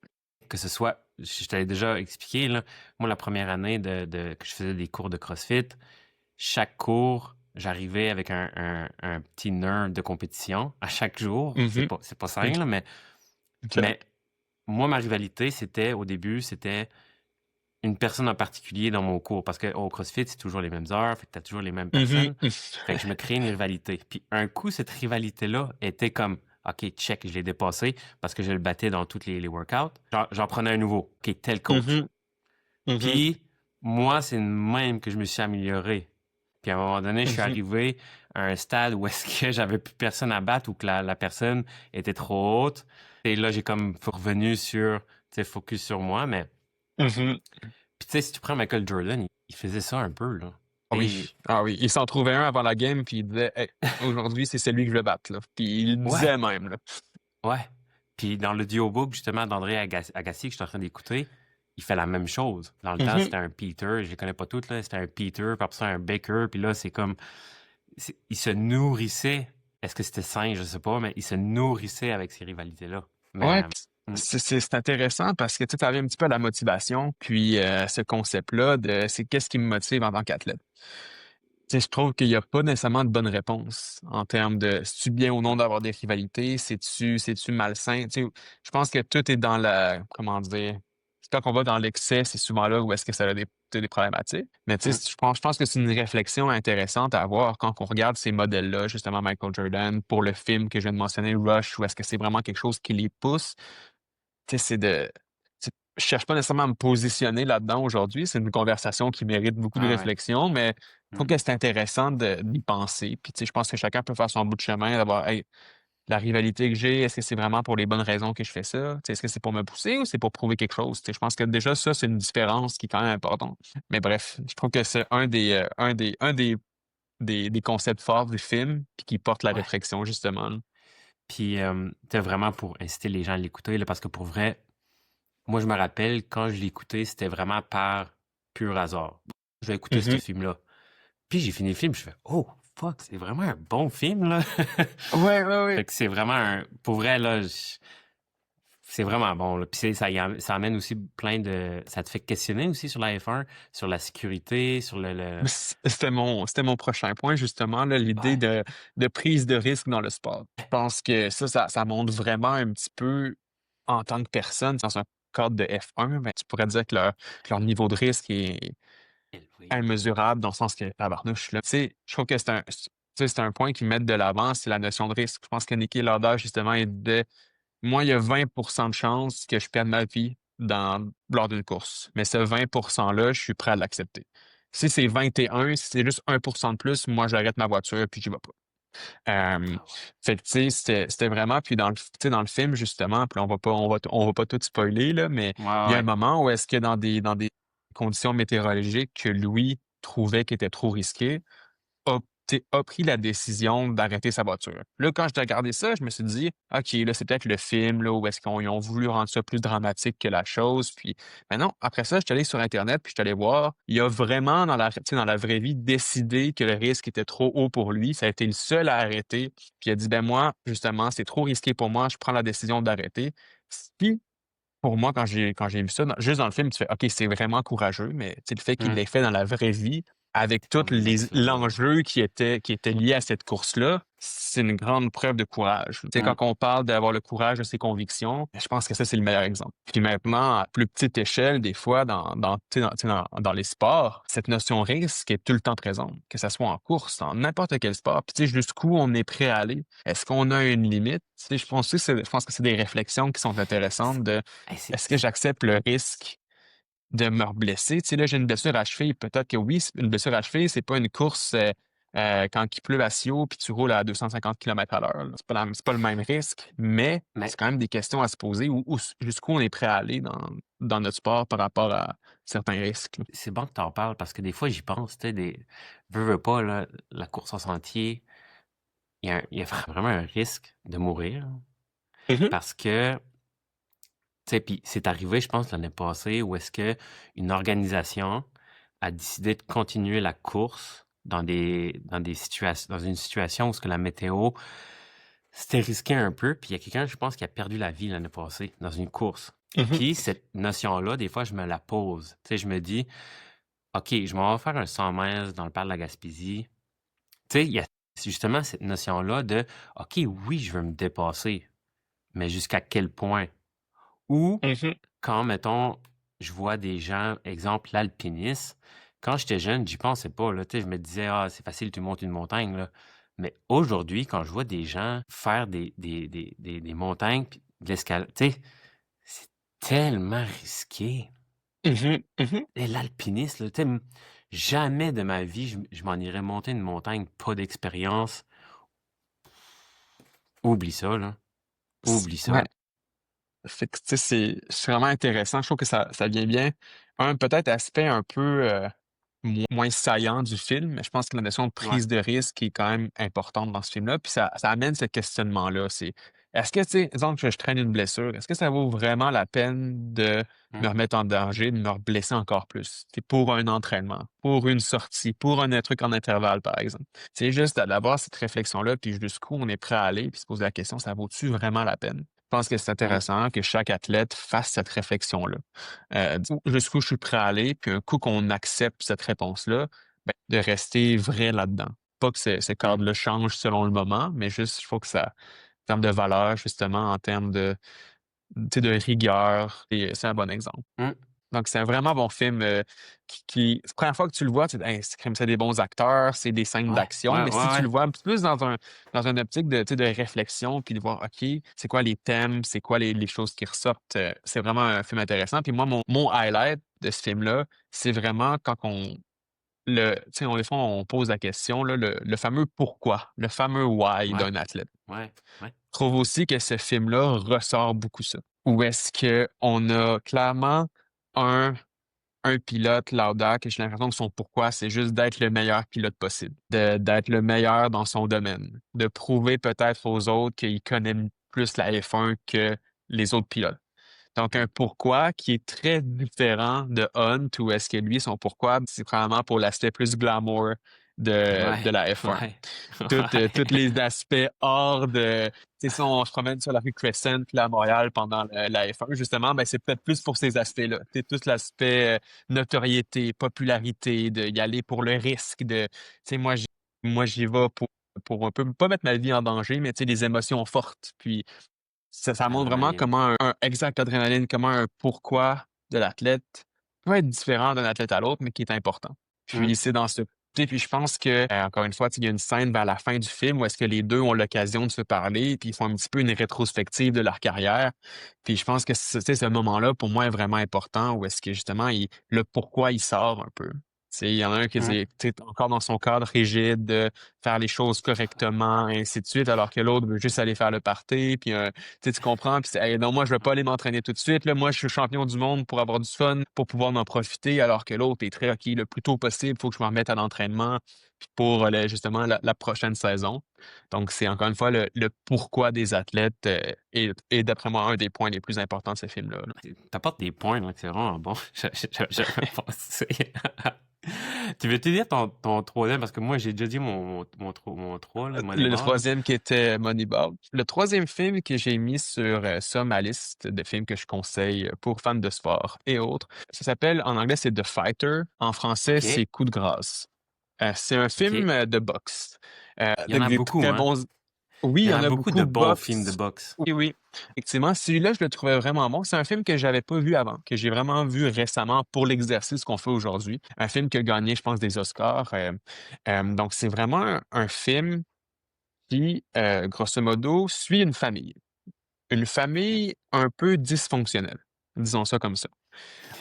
S1: Que ce soit, je t'avais déjà expliqué, là, moi, la première année que je faisais des cours de CrossFit, chaque cours, j'arrivais avec un petit nerf de compétition à chaque jour.
S2: mhm.
S1: C'est pas sain,
S2: Ok,
S1: là,
S2: ok.
S1: mais moi, ma rivalité, au début, c'était une personne en particulier dans mon cours. Parce qu'au CrossFit, c'est toujours les mêmes heures, fait que t'as toujours les mêmes
S2: Mhm,
S1: personnes. Fait que je me crée une rivalité. Puis un coup, cette rivalité-là était comme, OK, check, je l'ai dépassé parce que je le battais dans tous les workouts. J'en prenais un nouveau. OK, tel coach.
S2: mhm, mhm,
S1: Puis moi, c'est de même que je me suis amélioré. Puis à un moment donné, je suis
S2: mhm,
S1: arrivé à un stade où est-ce que j'avais plus personne à battre ou que la personne était trop haute. Et là, j'ai comme revenu sur, tu sais, focus sur moi. Mais,
S2: mhm.
S1: puis tu sais, si tu prends Michael Jordan, il faisait ça un peu, là.
S2: Ah
S1: Et,
S2: oui, ah oui. Il s'en trouvait un avant la game, puis il disait hey, aujourd'hui, c'est celui que je vais battre. Là. Puis il le
S1: ouais,
S2: disait même. Là.
S1: ouais. Puis dans l'audiobook, justement, d'André Agassi, que je suis en train d'écouter, il fait la même chose. Dans le temps,
S2: Mhm.
S1: c'était un Peter, je les connais pas toutes, là. C'était un Peter, puis après ça, un Baker, puis là, c'est comme, il se nourrissait. Est-ce que c'était sain? Je sais pas, mais il se nourrissait avec ces rivalités-là.
S2: Ouais,
S1: Mais,
S2: pis
S1: mm,
S2: c'est intéressant parce que tu avais un petit peu la motivation, puis ce concept-là de c'est qu'est-ce qui me motive en tant qu'athlète. Tu sais, je trouve qu'il y a pas nécessairement de bonne réponse en termes de c'est-tu bien ou non d'avoir des rivalités, c'est-tu malsain. Tu sais, je pense que tout est dans la comment dire. Quand on va dans l'excès, c'est souvent là où est-ce que ça a des problématiques. Mais tu
S1: mm,
S2: sais, je pense que c'est une réflexion intéressante à avoir quand on regarde ces modèles-là, justement Michael Jordan, pour le film que je viens de mentionner, Rush, où est-ce que c'est vraiment quelque chose qui les pousse. Tu sais, je cherche pas nécessairement à me positionner là-dedans aujourd'hui. C'est une conversation qui mérite beaucoup de
S1: ouais, ouais.
S2: réflexion, mais je trouve
S1: Mm,
S2: que c'est intéressant d'y penser. Puis, tu sais, je pense que chacun peut faire son bout de chemin, d'avoir, hey, la rivalité que j'ai, est-ce que c'est vraiment pour les bonnes raisons que je fais ça? Tu sais, est-ce que c'est pour me pousser ou c'est pour prouver quelque chose? Tu sais, je pense que déjà, ça, c'est une différence qui est quand même importante. Mais bref, je trouve que c'est un des concepts forts du film, puis qui porte la
S1: ouais.
S2: réflexion, justement. Là.
S1: Puis, c'était vraiment pour inciter les gens à l'écouter, là, parce que pour vrai, moi, je me rappelle, quand je l'écoutais, c'était vraiment par pur hasard. Je vais écouter ce
S2: Mhm.
S1: film-là. Puis j'ai fini le film, je fais «Oh, fuck, c'est vraiment un bon film, là!»
S2: Ouais, ouais, ouais.
S1: Fait que c'est vraiment pour vrai, là, c'est vraiment bon, là. Puis ça amène aussi plein de... Ça te fait questionner aussi sur la F1, sur la sécurité, sur le...
S2: C'était mon prochain point, justement, là, l'idée
S1: Ouais.
S2: de prise de risque dans le sport. Je pense que ça montre vraiment un petit peu, en tant que personne, dans un cadre de F1, ben, tu pourrais dire que leur niveau de risque est
S1: Élevé.
S2: immesurable dans le sens que, tabarnouche, là. Tu sais, je trouve que c'est un point qu'ils mettent de l'avant, c'est la notion de risque. Je pense que Niki Lauda, justement, il disait moi, il y a 20% de chances que je perde ma vie lors d'une course. Mais ce 20%-là, je suis prêt à l'accepter. Si c'est 21, si c'est juste 1% de plus, moi, j'arrête ma voiture puis j'y vais pas. Euh,
S1: Ah ouais.
S2: fait que, tu sais, c'était vraiment, puis tu sais, dans le film, justement, puis on va pas tout spoiler, là, mais
S1: Ouais,
S2: il y a un
S1: ouais.
S2: moment où est-ce que dans des conditions météorologiques que lui trouvait qui étaient trop risquées, a a pris la décision d'arrêter sa voiture. Là, quand j'ai regardé ça, je me suis dit: «OK, là, c'est peut-être le film, là, où est-ce qu'ils ont voulu rendre ça plus dramatique que la chose», puis mais non, après ça, je suis allé sur internet, puis je suis allé voir, il a vraiment dans la vraie vie décidé que le risque était trop haut pour lui. Ça a été le seul à arrêter, puis il a dit: «Ben moi, justement, c'est trop risqué pour moi, je prends la décision d'arrêter». Puis pour moi, quand j'ai vu ça, juste dans le film, tu fais: «OK, c'est vraiment courageux», mais tu sais, le fait qu'il
S1: Hmm.
S2: l'ait fait dans la vraie vie, avec
S1: C'est
S2: tout
S1: comme next level.
S2: l'enjeu qui était lié à cette course-là, c'est une grande preuve de courage. Tu sais,
S1: Mmh.
S2: quand on parle d'avoir le courage de ses convictions, je pense que ça, c'est le meilleur exemple. Puis maintenant, à plus petite échelle, des fois, tu sais, dans les sports, cette notion risque est tout le temps présente, que ça soit en course, dans n'importe quel sport. Puis tu sais, jusqu'où on est prêt à aller? Est-ce qu'on a une limite? Tu sais, je pense que c'est des réflexions qui sont
S1: C
S2: intéressantes de
S1: hey, c'est
S2: est-ce que j'accepte le risque de me reblesser? Tu sais, là, j'ai une blessure à cheville. Peut-être que oui, une blessure à cheville, c'est pas une course quand il pleut à Sio puis tu roules à 250 km/h, là. C'est pas le même risque, mais
S1: mais
S2: c'est quand même des questions à se poser jusqu'où on est prêt à aller dans notre sport par rapport à certains risques, là.
S1: c'est bon que tu en parles parce que des fois, j'y pense, tu sais, veux pas, là, la course en sentier, il y a vraiment un risque de mourir
S2: Mhm,
S1: parce que, tu sais, puis c'est arrivé, je pense, l'année passée où est-ce que une organisation a décidé de continuer la course dans une situation où ce que la météo, c'était risqué un peu, puis il y a quelqu'un, je pense, qui a perdu la vie l'année passée dans une course.
S2: mhm,
S1: Puis cette notion-là, des fois, je me la pose. Tu sais, je me dis, OK, je m'en vais faire un 100 mètres dans le parc de la Gaspésie. Tu sais, il y a justement cette notion-là de, OK, oui, je veux me dépasser, mais jusqu'à quel point? Ou
S2: mhm,
S1: quand, mettons, je vois des gens, exemple, l'alpinisme, quand j'étais jeune, j'y pensais pas, là, tu sais, je me disais, ah, c'est facile, tu montes une montagne, là. Mais aujourd'hui, quand je vois des gens faire des montagnes, puis de l'escalade, tu sais, c'est tellement risqué.
S2: mhm, mhm.
S1: Et l'alpinisme, là, tu sais, jamais de ma vie, je m'en irais monter une montagne, pas d'expérience. Oublie ça, là. Oublie ça.
S2: Ouais. Fait que, tu sais, c'est vraiment intéressant. Je trouve que ça vient bien. Un, peut-être aspect un peu moins saillant du film, mais je pense que la notion de
S1: Ouais.
S2: prise de risque est quand même importante dans ce film-là. Puis ça amène ce questionnement-là. Est-ce que, tu sais, exemple que je traîne une blessure, est-ce que ça vaut vraiment la peine de
S1: Mmh.
S2: me remettre en danger, de me blesser encore plus? C'est pour un entraînement, pour une sortie, pour un truc en intervalle, par exemple. C'est juste d'avoir cette réflexion-là, puis jusqu'où on est prêt à aller, puis se poser la question, ça vaut-tu vraiment la peine? Je pense que c'est
S1: Mmh.
S2: intéressant que chaque athlète fasse cette réflexion-là. Jusqu'où je suis prêt à aller, puis un coup qu'on accepte cette réponse-là, ben, de rester vrai là-dedans. Pas que ce
S1: Mmh.
S2: cadre-là change selon le moment, mais juste, il faut que ça, en termes de valeur, justement, en termes de, tu sais, de rigueur, et c'est un bon exemple.
S1: Mmh.
S2: Donc, c'est un vraiment bon film c'est la première fois que tu le vois, tu te dis, hey, c'est des bons acteurs, c'est des scènes
S1: Ouais.
S2: d'action,
S1: Ouais,
S2: mais si
S1: ouais,
S2: tu
S1: ouais.
S2: le vois un petit peu plus dans une optique de, tu sais, de réflexion, puis de voir, OK, c'est quoi les thèmes, c'est quoi les choses qui ressortent, c'est vraiment un film intéressant. Puis moi, mon highlight de ce film-là, c'est vraiment quand tu sais, des fois, on pose la question, là, le fameux pourquoi, le fameux why
S1: Ouais.
S2: d'un athlète.
S1: Ouais. Ouais.
S2: Je trouve aussi que ce film-là ressort beaucoup ça. Où est-ce que on a clairement un pilote Lauda que j'ai l'impression que son pourquoi, c'est juste d'être le meilleur pilote possible, d'être le meilleur dans son domaine, de prouver peut-être aux autres qu'il connaît plus la F1 que les autres pilotes. Donc, un pourquoi qui est très différent de Hunt, où est-ce que lui, son pourquoi, c'est probablement pour l'aspect plus glamour de
S1: Ouais.
S2: la F1.
S1: Ouais.
S2: Tous
S1: Ouais.
S2: les aspects hors de, tu sais, si on se promène sur la rue Crescent puis à Montréal pendant la F1, justement, ben, c'est peut-être plus pour ces aspects-là. C'est tout l'aspect notoriété, popularité, de y aller pour le risque de, tu sais, moi, j'y vais pour un peu, pas mettre ma vie en danger, mais tu sais, des émotions fortes. Puis, ça montre vraiment
S1: L'adrénaline.
S2: comment exact, l'adrénaline, comment un pourquoi de l'athlète peut être différent d'un athlète à l'autre, mais qui est important.
S1: Mmh.
S2: Puis c'est dans ce tu sais, puis je pense que, encore une fois, tu sais, il y a une scène vers la fin du film où est-ce que les 2 ont l'occasion de se parler, puis ils font un petit peu une rétrospective de leur carrière. Puis je pense que tu sais, ce moment-là, pour moi, est vraiment important où est-ce que justement le pourquoi il sort un peu. Tu sais, il y en a un qui
S1: Mmh.
S2: est, tu sais, encore dans son cadre rigide de faire les choses correctement, et ainsi de suite, alors que l'autre veut juste aller faire le party, puis tu sais, tu comprends? Puis c'est: «Hey, non, moi, je veux pas aller m'entraîner tout de suite, là. Moi, je suis champion du monde pour avoir du fun, pour pouvoir en profiter», alors que l'autre est très: «OK, le plus tôt possible, il faut que je me remette à l'entraînement, puis pour, justement la prochaine saison». Donc c'est encore une fois le pourquoi des athlètes, est d'après moi un des points les plus importants de ce film-là, là.
S1: Tu apportes des points, là, que c'est vraiment bon. J'avais jamais pensé. Tu veux-tu dire ton troisième? Parce que moi, j'ai déjà dit mon 3, là,
S2: Le
S1: Moneyball, là.
S2: 3e qui était Moneyball. Le troisième film que j'ai mis sur, ça, ma liste de films que je conseille pour fans de sport et autres, ça s'appelle en anglais, c'est The Fighter. En français,
S1: OK.
S2: c'est Coup de grâce. C'est un film
S1: OK.
S2: de boxe,
S1: Il y en
S2: avec
S1: a
S2: des
S1: beaucoup,
S2: très
S1: hein?
S2: bons. Oui,
S1: Il
S2: il
S1: y
S2: y
S1: en
S2: en
S1: a
S2: a
S1: beaucoup
S2: beaucoup.
S1: de bons films de
S2: Boxe.
S1: boxe.
S2: Oui, oui. Effectivement, celui-là, je le trouvais vraiment bon. C'est un film que j'avais pas vu avant, que j'ai vraiment vu récemment pour l'exercice qu'on fait aujourd'hui. Un film qui a gagné, je pense, des Oscars. Donc, c'est vraiment un film qui, grosso modo, suit une famille. Une
S1: OK.
S2: famille un peu dysfonctionnelle, disons ça comme ça.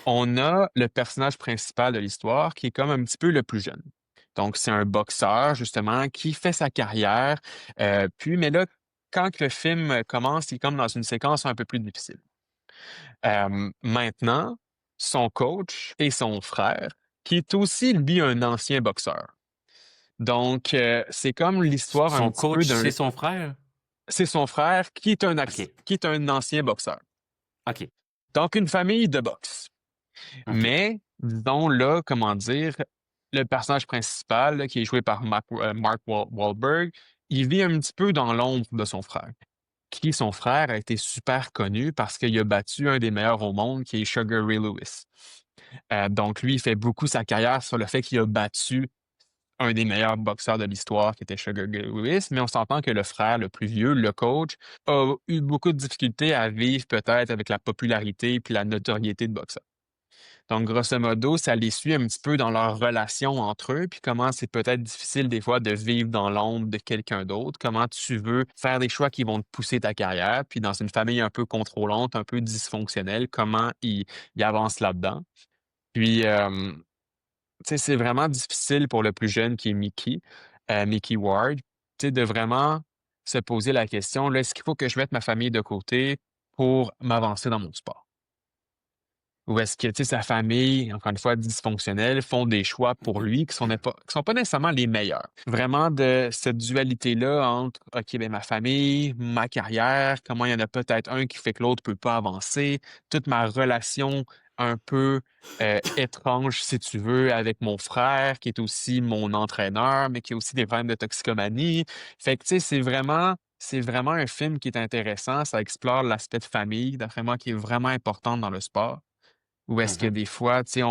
S2: On a le personnage principal de l'histoire qui est comme un petit peu le plus jeune. Donc, c'est un boxeur, justement, qui fait sa carrière. Puis, mais là, quand le film commence, il est comme dans une séquence un peu plus difficile. Maintenant, son coach et son frère, qui est aussi, lui, un ancien boxeur. Donc, c'est comme l'histoire un
S1: Son
S2: petit peu
S1: coach,
S2: d'un.
S1: c'est son frère?
S2: C'est son frère
S1: OK.
S2: qui est un ancien boxeur.
S1: OK.
S2: Donc, une famille de boxe.
S1: OK.
S2: Mais, disons là, comment dire, le personnage principal, là, qui est joué par Mark Wahlberg, il vit un petit peu dans l'ombre de son frère. Qui, son frère, a été super connu parce qu'il a battu un des meilleurs au monde, qui est Sugar Ray Lewis. Donc, lui, il fait beaucoup sa carrière sur le fait qu'il a battu un des meilleurs boxeurs de l'histoire, qui était Sugar Ray Lewis, mais on s'entend que le frère, le plus vieux, le coach, a eu beaucoup de difficultés à vivre peut-être avec la popularité puis la notoriété de boxeur. Donc, grosso modo, ça les suit un petit peu dans leur relation entre eux, puis comment c'est peut-être difficile des fois de vivre dans l'ombre de quelqu'un d'autre, comment tu veux faire des choix qui vont te pousser ta carrière, puis dans une famille un peu contrôlante, un peu dysfonctionnelle, comment ils avancent là-dedans. Puis, tu sais, c'est vraiment difficile pour le plus jeune qui est Mickey Ward, tu sais, de vraiment se poser la question, là, est-ce qu'il faut que je mette ma famille de côté pour m'avancer dans mon sport? Ou est-ce que, tu sais, sa famille, encore une fois, dysfonctionnelle, font des choix pour lui qui sont pas nécessairement les meilleurs? Vraiment de cette dualité-là entre, OK, ben ma famille, ma carrière, comment il y en a peut-être un qui fait que l'autre peut pas avancer, toute ma relation un peu, étrange, si tu veux, avec mon frère, qui est aussi mon entraîneur, mais qui a aussi des problèmes de toxicomanie. Fait que, tu sais, c'est vraiment un film qui est intéressant. Ça explore l'aspect de famille, d'après moi, qui est vraiment important dans le sport. Ou est-ce que
S1: Mhm.
S2: des fois, tu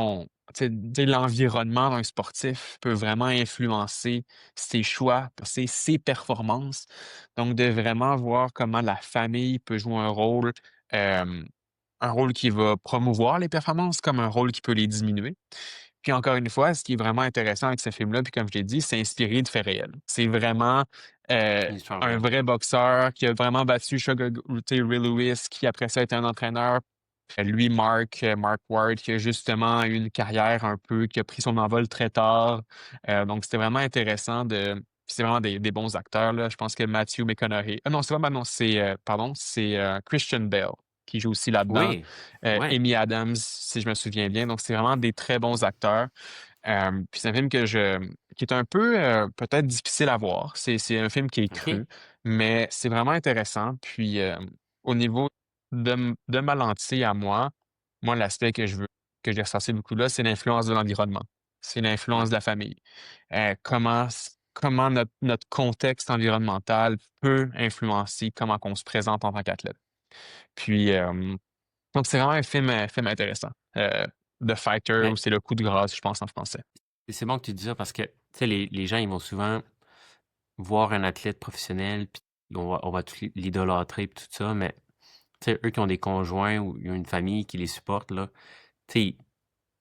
S2: sais, l'environnement d'un sportif peut vraiment influencer ses choix, ses performances. Donc, de vraiment voir comment la famille peut jouer un rôle qui va promouvoir les performances comme un rôle qui peut les diminuer. Puis encore une fois, ce qui est vraiment intéressant avec ce film-là, puis comme je l'ai dit, c'est inspiré de faits réels. C'est vraiment
S1: Une histoire
S2: un
S1: vraie.
S2: vrai boxeur qui a vraiment battu tu sais, Ray Lewis, qui après ça a été un entraîneur. Lui, Mark Ward, qui a justement eu une carrière un peu, qui a pris son envol très tard. Donc, c'était vraiment intéressant puis c'est vraiment des bons acteurs, là. Je pense que Matthew McConaughey. Ah non, c'est pas non, pardon, c'est Christian Bale qui joue aussi là-dedans.
S1: Oui. Ouais.
S2: Amy Adams, si je me souviens bien. Donc, c'est vraiment des très bons acteurs. Puis c'est un film qui est un peu peut-être difficile à voir. C'est un film qui est
S1: OK.
S2: cru, mais c'est vraiment intéressant. Puis au niveau de ma lentille à moi, l'aspect que j'ai ressenti beaucoup là, c'est l'influence de l'environnement. C'est l'influence
S1: Ouais.
S2: de la famille. Comment notre contexte environnemental peut influencer comment on se présente en tant qu'athlète. Puis, donc c'est vraiment un film intéressant. The Fighter, ou
S1: Mais
S2: c'est Le Coup de grâce, je pense en français.
S1: c'est bon que tu dis ça parce que, tu sais, les gens, ils vont souvent voir un athlète professionnel, puis on va tout l'idolâtrer, puis tout ça, mais, tu sais, eux qui ont des conjoints ou ils ont une famille qui les supporte, là, tu sais,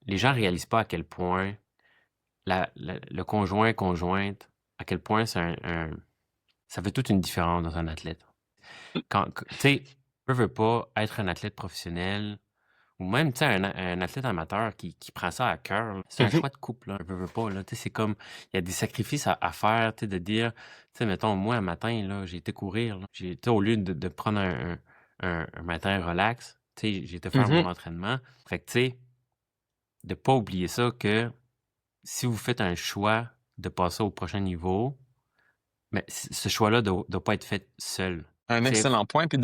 S1: les gens réalisent pas à quel point le conjoint, conjointe, à quel point ça fait toute une différence dans un athlète. Tu sais, veut pas être un athlète professionnel, ou même, tu sais, un athlète amateur qui prend ça à cœur, là. C'est un
S2: Mhm,
S1: choix de couple, là, veut pas, là. Tu sais, c'est comme, il y a des sacrifices à faire, tu sais, de dire, tu sais, mettons, moi, un matin, là, j'ai été courir, là. Tu sais, au lieu de prendre un matin relax, tu sais, j'ai été faire
S2: mhm.
S1: mon entraînement. Fait que, tu sais, de pas oublier ça que si vous faites un choix de passer au prochain niveau, mais ce choix-là doit pas être fait seul.
S2: Un
S1: Tu sais,
S2: excellent point. Puis,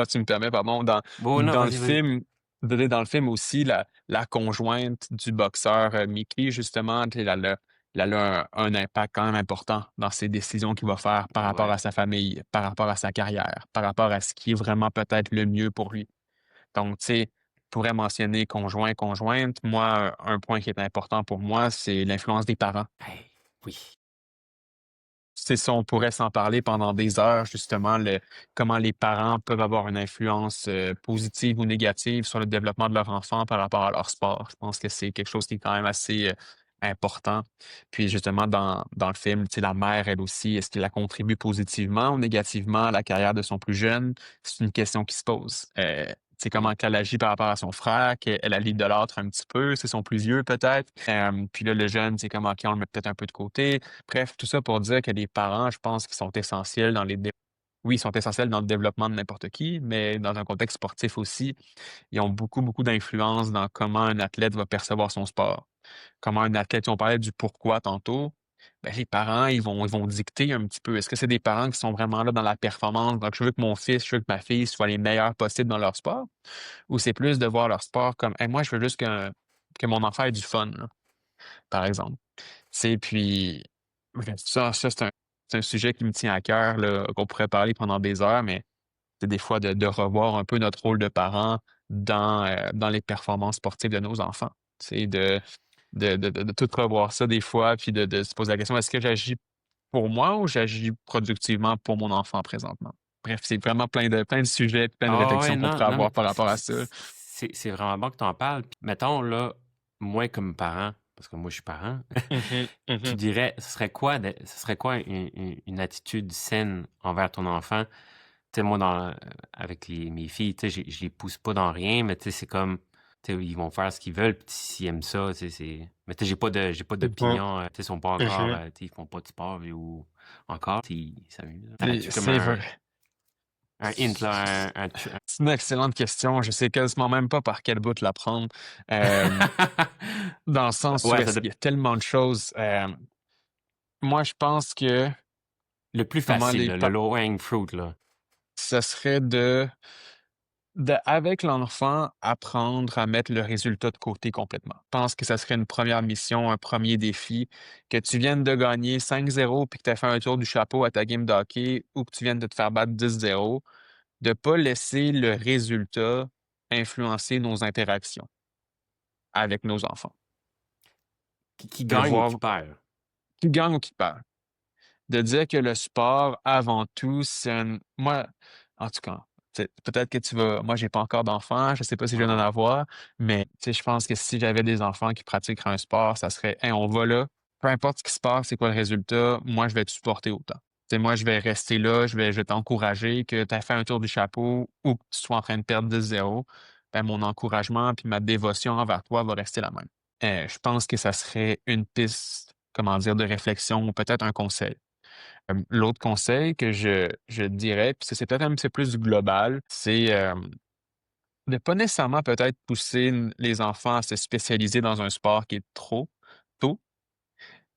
S2: tu me permets, pardon,
S1: bon, non,
S2: dans le
S1: vas-y, vas-y.
S2: film, dans le film aussi, la conjointe du boxeur Mickey, justement, tu sais, elle a un impact quand même important dans ses décisions qu'il va faire par
S1: Ben
S2: rapport
S1: ouais.
S2: à sa famille, par rapport à sa carrière, par rapport à ce qui est vraiment peut-être le mieux pour lui. Donc, tu sais, je pourrais mentionner conjoint, conjointe. Moi, un point qui est important pour moi, c'est l'influence des parents.
S1: Oui.
S2: C'est ça, on pourrait s'en parler pendant des heures, justement, comment les parents peuvent avoir une influence positive ou négative sur le développement de leur enfant par rapport à leur sport. Je pense que c'est quelque chose qui est quand même assez important. Puis justement, dans le film, tu sais, la mère, elle aussi, est-ce qu'elle a contribué positivement ou négativement à la carrière de son plus jeune? C'est une question qui se pose. Tu sais, comment qu'elle agit par rapport à son frère, qu'elle a l'idolâtre un petit peu, c'est son plus vieux peut-être. Puis là, le jeune, c'est comme, OK, on le met peut-être un peu de côté. Bref, tout ça pour dire que les parents, je pense qu'ils sont essentiels oui, ils sont essentiels dans le développement de n'importe qui, mais dans un contexte sportif aussi, ils ont beaucoup, beaucoup d'influence dans comment un athlète va percevoir son sport. Comment un athlète, on parlait du pourquoi tantôt, ben, les parents, ils vont dicter un petit peu. Est-ce que c'est des parents qui sont vraiment là dans la performance? Donc, je veux que mon fils, je veux que ma fille soient les meilleurs possibles dans leur sport? Ou c'est plus de voir leur sport comme, hey, moi, je veux juste que mon enfant ait du fun, là, par exemple. Tu puis bref, ça c'est un sujet qui me tient à cœur, là, qu'on pourrait parler pendant des heures, mais c'est des fois de revoir un peu notre rôle de parent dans les performances sportives de nos enfants. C'est de tout revoir ça des fois, puis de se poser la question, est-ce que j'agis pour moi ou j'agis productivement pour mon enfant présentement? Bref, c'est vraiment plein de sujets, plein de
S1: Ah ouais,
S2: réflexions qu'on
S1: non,
S2: pourrait
S1: non, mais
S2: avoir par rapport à ça.
S1: c'est vraiment bon que tu en parles. Puis, mettons, là, moi comme parent, parce que moi je suis parent,
S2: Mhm,
S1: tu
S2: mhm.
S1: dirais, ce serait quoi une attitude saine envers ton enfant? Tu sais, moi, avec mes filles, tu sais, je les pousse pas dans rien, mais tu sais, c'est comme, tu sais, ils vont faire ce qu'ils veulent, puis s'ils aiment ça, tu sais, c'est... Mais tu sais, j'ai pas
S2: Mhm,
S1: d'opinion, tu sais, ils sont pas encore,
S2: mhm.
S1: tu sais, ils font pas de sport, ou encore, tu sais, ils s'amusent. T'aurais-tu comme
S2: C'est vrai.
S1: un hint, là,
S2: C'est une excellente question. Je sais quasiment même pas par quel bout la prendre. Euh, dans le sens où
S1: Ouais,
S2: est-ce qu'il y a tellement de choses. Moi, je pense que
S1: le plus
S2: comment
S1: facile, là, le low hanging fruit, là.
S2: ce serait avec l'enfant, apprendre à mettre le résultat de côté complètement. Je pense que ça serait une première mission, un premier défi, que tu viennes de gagner 5-0 puis que tu as fait un tour du chapeau à ta game de hockey ou que tu viennes de te faire battre 10-0, de ne pas laisser le résultat influencer nos interactions avec nos enfants.
S1: Qui
S2: De
S1: gagne ou
S2: voir
S1: qui perd.
S2: qui gagne ou qui perd. De dire que le sport, avant tout, moi, en tout cas, peut-être que moi, j'ai pas encore d'enfants, je sais pas si je vais en
S1: Ah,
S2: avoir, mais tu sais, je pense que si j'avais des enfants qui pratiqueraient un sport, ça serait, hey, on va là, peu importe ce qui se passe, c'est quoi le résultat, moi, je vais te supporter autant. Tu sais, moi, je vais rester là, je vais t'encourager, que tu as fait un tour du chapeau ou que tu sois en train de perdre 10-0, ben, mon encouragement puis ma dévotion envers toi va rester la même. Je pense que ça serait une piste, comment dire, de réflexion ou peut-être un conseil. L'autre conseil que je dirais, puis ça, c'est peut-être un petit peu plus global, c'est de pas nécessairement peut-être pousser les enfants à se spécialiser dans un sport qui est trop tôt.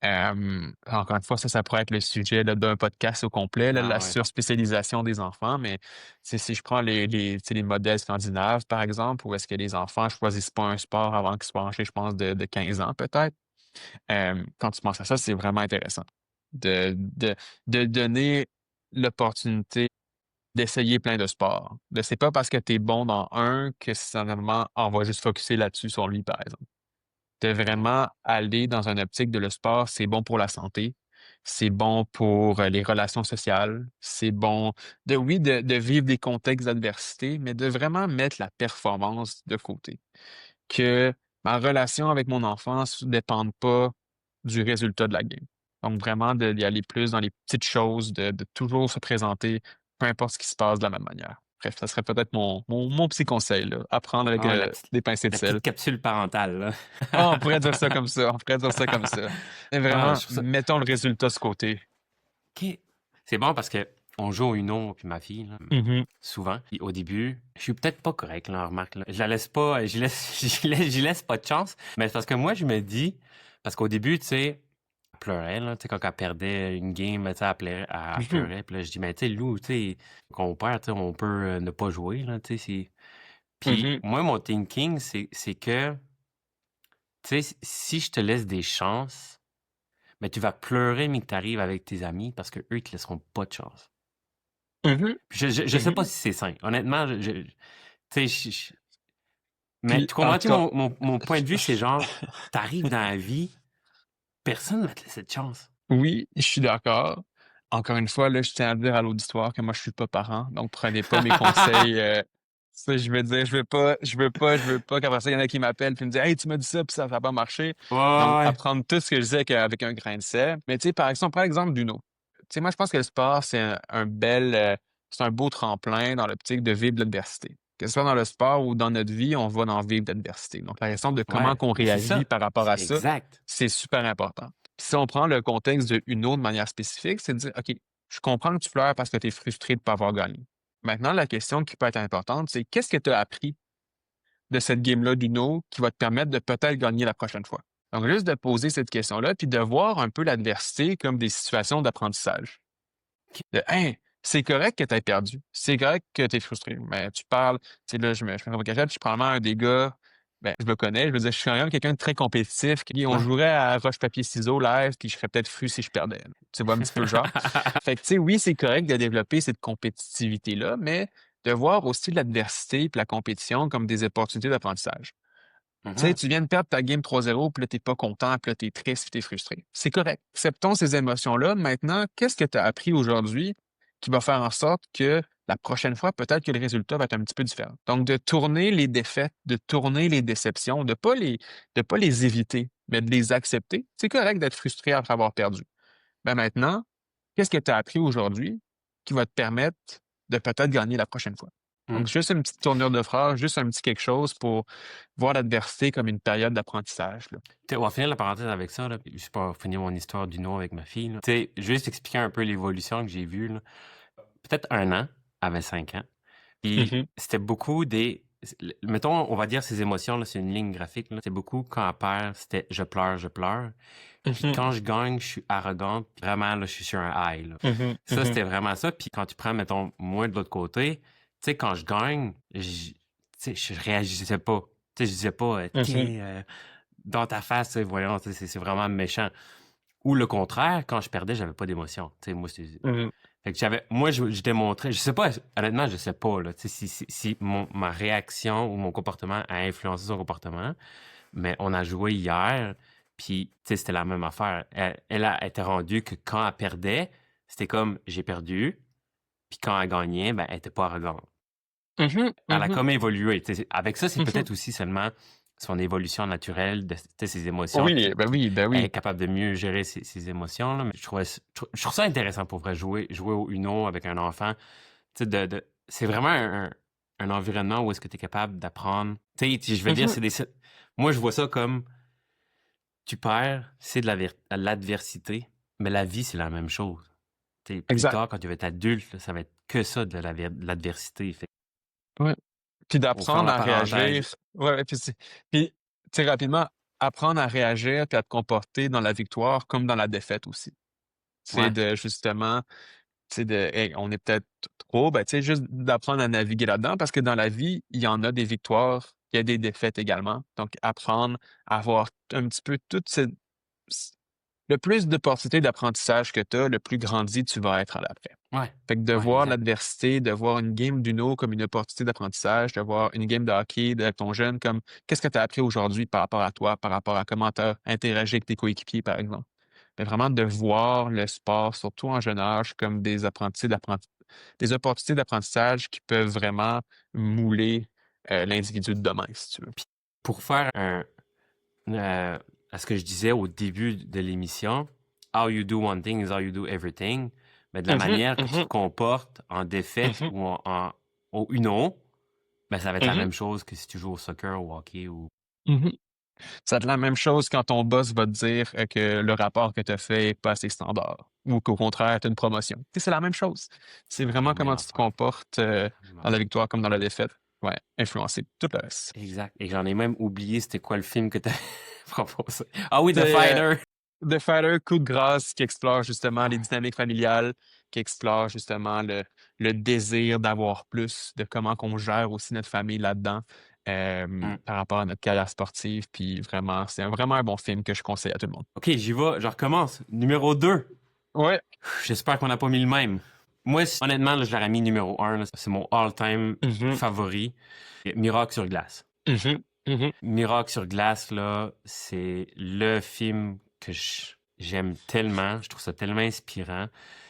S2: Encore une fois, ça pourrait être le sujet là, d'un podcast au complet, là, la
S1: ah ouais.
S2: surspécialisation des enfants, mais si je prends tu sais, les modèles scandinaves, par exemple, où est-ce que les enfants choisissent pas un sport avant qu'ils soient âgés, je pense, de 15 ans peut-être. Quand tu penses à ça, c'est vraiment intéressant de donner l'opportunité d'essayer plein de sports. C'est pas parce que tu es bon dans un que finalement, on va juste focuser là-dessus sur lui, par exemple. De
S1: Ouais.
S2: vraiment aller dans une optique de le sport, c'est bon pour la santé, c'est bon pour les relations sociales, c'est bon oui, de vivre des contextes d'adversité, mais de vraiment mettre la performance de côté que ma relation avec mon enfance ne dépende pas du résultat de la game. Donc vraiment d'y aller plus dans les petites choses, de toujours se présenter, peu importe ce qui se passe de la même manière. Bref, ça serait peut-être mon petit conseil, là. Apprendre avec
S1: Ah ouais,
S2: des pincées de
S1: la
S2: sel.
S1: petite capsule parentale, là.
S2: Ah, on pourrait dire ça comme ça. On pourrait dire ça comme ça. Mais
S1: Ah,
S2: vraiment,
S1: je trouve ça...
S2: mettons le résultat de ce côté.
S1: OK. C'est bon parce que on joue au Uno, puis ma fille, là,
S2: Mhm,
S1: souvent. Puis au début, je suis peut-être pas correct, là, remarque. Là. Je la laisse pas, j'y laisse pas de chance. Mais c'est parce que moi, je me dis, parce qu'au début, tu sais, elle pleurait, là, tu sais, quand elle perdait une game, tu sais, elle
S2: mhm,
S1: pleurait. Puis là, je dis, mais tu sais, Lou, tu sais, quand on perd, tu sais, on peut ne pas jouer, là, tu sais, Puis
S2: mhm,
S1: moi, mon thinking, c'est que, tu sais, si je te laisse des chances, mais tu vas pleurer, mais que tu arrives avec tes amis parce que eux, ils te laisseront pas de chance.
S2: mhm,
S1: Puis je sais pas
S2: mhm.
S1: si c'est sain. Honnêtement, tu sais, mais
S2: Puis,
S1: tu
S2: en
S1: comprends-tu,
S2: tout cas,
S1: mon point de vue, c'est genre, t'arrives dans la vie, personne ne va te laisser de chance.
S2: Oui, je suis d'accord. Encore une fois, là, je tiens à dire à l'auditoire que moi, je suis pas parent, donc prenez pas mes conseils. Ça, je veux dire, je veux pas qu'après ça, il y en a qui m'appellent puis me disent, hey, tu m'as dit ça, puis ça va pas marcher.
S1: Ouais,
S2: Donc,
S1: ouais.
S2: apprendre tout ce que je disais avec un grain de sel. Mais tu sais, par exemple, prends l'exemple d'Uno. Tu sais, moi, je pense que le sport, c'est c'est un beau tremplin dans l'optique de vivre l'adversité. Que ce soit dans le sport ou dans notre vie, on va dans vivre l'adversité. Donc, la question de comment
S1: Ouais,
S2: qu'on
S1: mais c'est
S2: réagit
S1: ça.
S2: par rapport
S1: C'est
S2: à ça,
S1: exact.
S2: c'est super important. Puis si on prend le contexte de Uno de manière spécifique, c'est de dire, OK, je comprends que tu pleures parce que tu es frustré de ne pas avoir gagné. Maintenant, la question qui peut être importante, c'est qu'est-ce que tu as appris de cette game-là d'Uno qui va te permettre de peut-être gagner la prochaine fois? Donc, juste de poser cette question-là, puis de voir un peu l'adversité comme des situations d'apprentissage. De, hein, c'est correct que tu aies perdu. C'est correct que tu es frustré. Mais tu parles, tu sais, là, je me cachette, je suis probablement un des gars, ben, je me connais, je veux dire, je suis quand même quelqu'un de très compétitif. On
S1: Ouais.
S2: jouerait à roche-papier-ciseaux live, puis je serais peut-être fru si je perdais. Là. Tu vois un petit peu le genre. Fait que, tu sais, oui, c'est correct de développer cette compétitivité-là, mais de voir aussi l'adversité et la compétition comme des opportunités d'apprentissage. Tu sais,
S1: Mhm.
S2: tu viens de perdre ta game 3-0, puis là, t'es pas content, puis là, t'es triste, puis t'es frustré. C'est correct. Acceptons ces émotions-là. Maintenant, qu'est-ce que tu as appris aujourd'hui qui va faire en sorte que la prochaine fois, peut-être que le résultat va être un petit peu différent. Donc, de tourner les défaites, de tourner les déceptions, de pas les éviter, mais de les accepter. C'est correct d'être frustré après avoir perdu. Ben maintenant, qu'est-ce que tu as appris aujourd'hui qui va te permettre de peut-être gagner la prochaine fois?
S1: Mm.
S2: Donc, juste une petite tournure de phrase, juste un petit quelque chose pour voir l'adversité comme une période d'apprentissage, là.
S1: On va finir la parenthèse avec ça, là, puis juste pour finir mon histoire du nom avec ma fille. Là. Tu sais, juste expliquer un peu l'évolution que j'ai vue. Là. Peut-être 1 an, avait 5 ans. Puis
S2: Mhm,
S1: c'était beaucoup des. Mettons, on va dire ces émotions, là, c'est une ligne graphique. Là. C'était beaucoup quand elle perd, c'était je pleure, je pleure. Puis
S2: mhm,
S1: quand je gagne, je suis arrogante. Puis vraiment, là, je suis sur un high. Là.
S2: mhm,
S1: Ça,
S2: mhm,
S1: c'était vraiment ça. Puis quand tu prends, mettons, moi de l'autre côté, tu sais, quand je gagne, tu sais, je réagissais pas. Tu sais, je disais pas,
S2: mhm,
S1: tiens, dans ta face, tu sais, voyons, tu sais, c'est vraiment méchant. Ou le contraire, quand je perdais, j'avais pas d'émotion. Tu sais, moi,
S2: mhm,
S1: fait que moi, je démontrais, je sais pas, honnêtement, je sais pas, là, tu sais, si ma réaction ou mon comportement a influencé son comportement, mais on a joué hier, puis, tu sais, c'était la même affaire. Elle a été rendue que quand elle perdait, c'était comme, j'ai perdu, puis quand elle gagnait, ben, elle était pas arrogante.
S2: mhm,
S1: Elle a
S2: mhm,
S1: comme évolué. Tu sais, avec ça, c'est
S2: mhm.
S1: peut-être aussi seulement son évolution naturelle de tu sais, ses émotions,
S2: Oui,
S1: puis
S2: ben oui, ben
S1: elle est
S2: oui.
S1: capable de mieux gérer ses émotions. Là, mais je trouve ça intéressant pour vrai, jouer au Uno avec un enfant. Tu sais, c'est vraiment un environnement où est-ce que tu es capable d'apprendre. Tu sais, je veux dire,
S2: Mhm,
S1: moi, je vois ça comme tu perds, c'est de l'adversité, mais la vie, c'est la même chose. Tu sais, plus
S2: exact.
S1: tard, quand tu vas être adulte, là, ça va être que ça de l'adversité. Fait
S2: Ouais. Puis
S1: pour faire
S2: d'apprendre
S1: la
S2: à réagir.
S1: parenthèse,
S2: Ouais, puis, tu sais, rapidement, apprendre à réagir puis à te comporter dans la victoire comme dans la défaite aussi. C'est
S1: ouais.
S2: de justement, tu sais, de, hey, on est peut-être trop, ben, tu sais, juste d'apprendre à naviguer là-dedans parce que dans la vie, il y en a des victoires, il y a des défaites également. Donc, apprendre à avoir un petit peu toute cette, le plus d'opportunités d'apprentissage que tu as, le plus grandi tu vas être à l'après.
S1: Ouais,
S2: Fait que de
S1: ouais,
S2: voir
S1: exact.
S2: l'adversité, de voir une game d'Uno comme une opportunité d'apprentissage, de voir une game de hockey de ton jeune comme qu'est-ce que tu as appris aujourd'hui par rapport à toi, par rapport à comment tu as interagi avec tes coéquipiers, par exemple. Mais vraiment de voir le sport, surtout en jeune âge, comme des opportunités d'apprentissage qui peuvent vraiment mouler l'individu de demain, si tu veux.
S1: Pour faire euh, à ce que je disais au début de l'émission, how you do one thing is how you do everything, mais de la
S2: Mhm,
S1: manière que tu te
S2: mhm,
S1: comportes en défaite
S2: mhm,
S1: ou au Uno, ben ça va être la
S2: mhm,
S1: même chose que si tu joues au soccer, au hockey ou...
S2: mhm. Ça va être la même chose quand ton boss va te dire que le rapport que tu as fait n'est pas assez standard ou qu'au contraire, tu as une promotion. Tu sais, c'est la même chose. C'est
S1: C'est la
S2: vraiment
S1: même
S2: comment tu te
S1: affaire.
S2: comportes
S1: La même
S2: dans la
S1: affaire.
S2: victoire comme dans la défaite. Ouais, influencer tout le reste.
S1: Exact. Et j'en ai même oublié c'était quoi le film que tu as proposé. Ah oui, The
S2: C'est
S1: Fighter!
S2: The Fighter, coup de grâce qui explore justement les dynamiques familiales, qui explore justement le désir d'avoir plus, de comment qu'on gère aussi notre famille là-dedans
S1: Hmm.
S2: par rapport à notre carrière sportive. Puis vraiment, vraiment un bon film que je conseille à tout le monde.
S1: OK, j'y vais, je recommence. Numéro 2.
S2: Ouais.
S1: J'espère qu'on n'a pas mis le même. Moi, honnêtement, là, je l'aurais mis numéro 1. Là. C'est mon all-time
S2: Mhm,
S1: favori. Miracle sur glace.
S2: mhm, mhm.
S1: Miracle sur glace, là, c'est le film que j'aime tellement, je trouve ça tellement inspirant.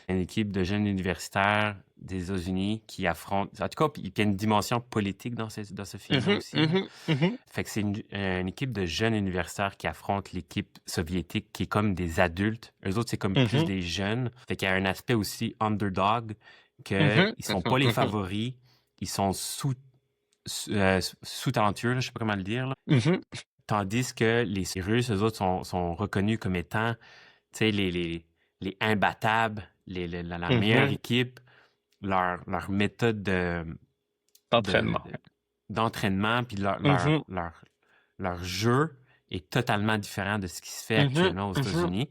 S1: Une équipe de jeunes universitaires des États-Unis qui affrontent, en tout cas, puis il y a une dimension politique dans ce film-là
S2: Mhm,
S1: aussi, là.
S2: mhm, mhm,
S1: Fait que c'est une équipe de jeunes universitaires qui affronte l'équipe soviétique qui est comme des adultes. Eux autres, c'est comme plus
S2: mhm,
S1: des jeunes. Fait qu'il y a un aspect aussi underdog, qu'ils
S2: mhm,
S1: sont pas les
S2: mhm,
S1: favoris, ils sont sous-talentueux, là, je sais pas comment le dire, là.
S2: mhm,
S1: Tandis que les Russes, eux autres, sont reconnus comme étant, tu sais, les imbattables, la meilleure
S2: mhm.
S1: équipe. Leur méthode de-
S2: D'entraînement.
S1: de- d'entraînement, puis
S2: Mhm,
S1: leur jeu est totalement différent de ce qui se fait
S2: mhm,
S1: actuellement aux
S2: mhm,
S1: États-Unis.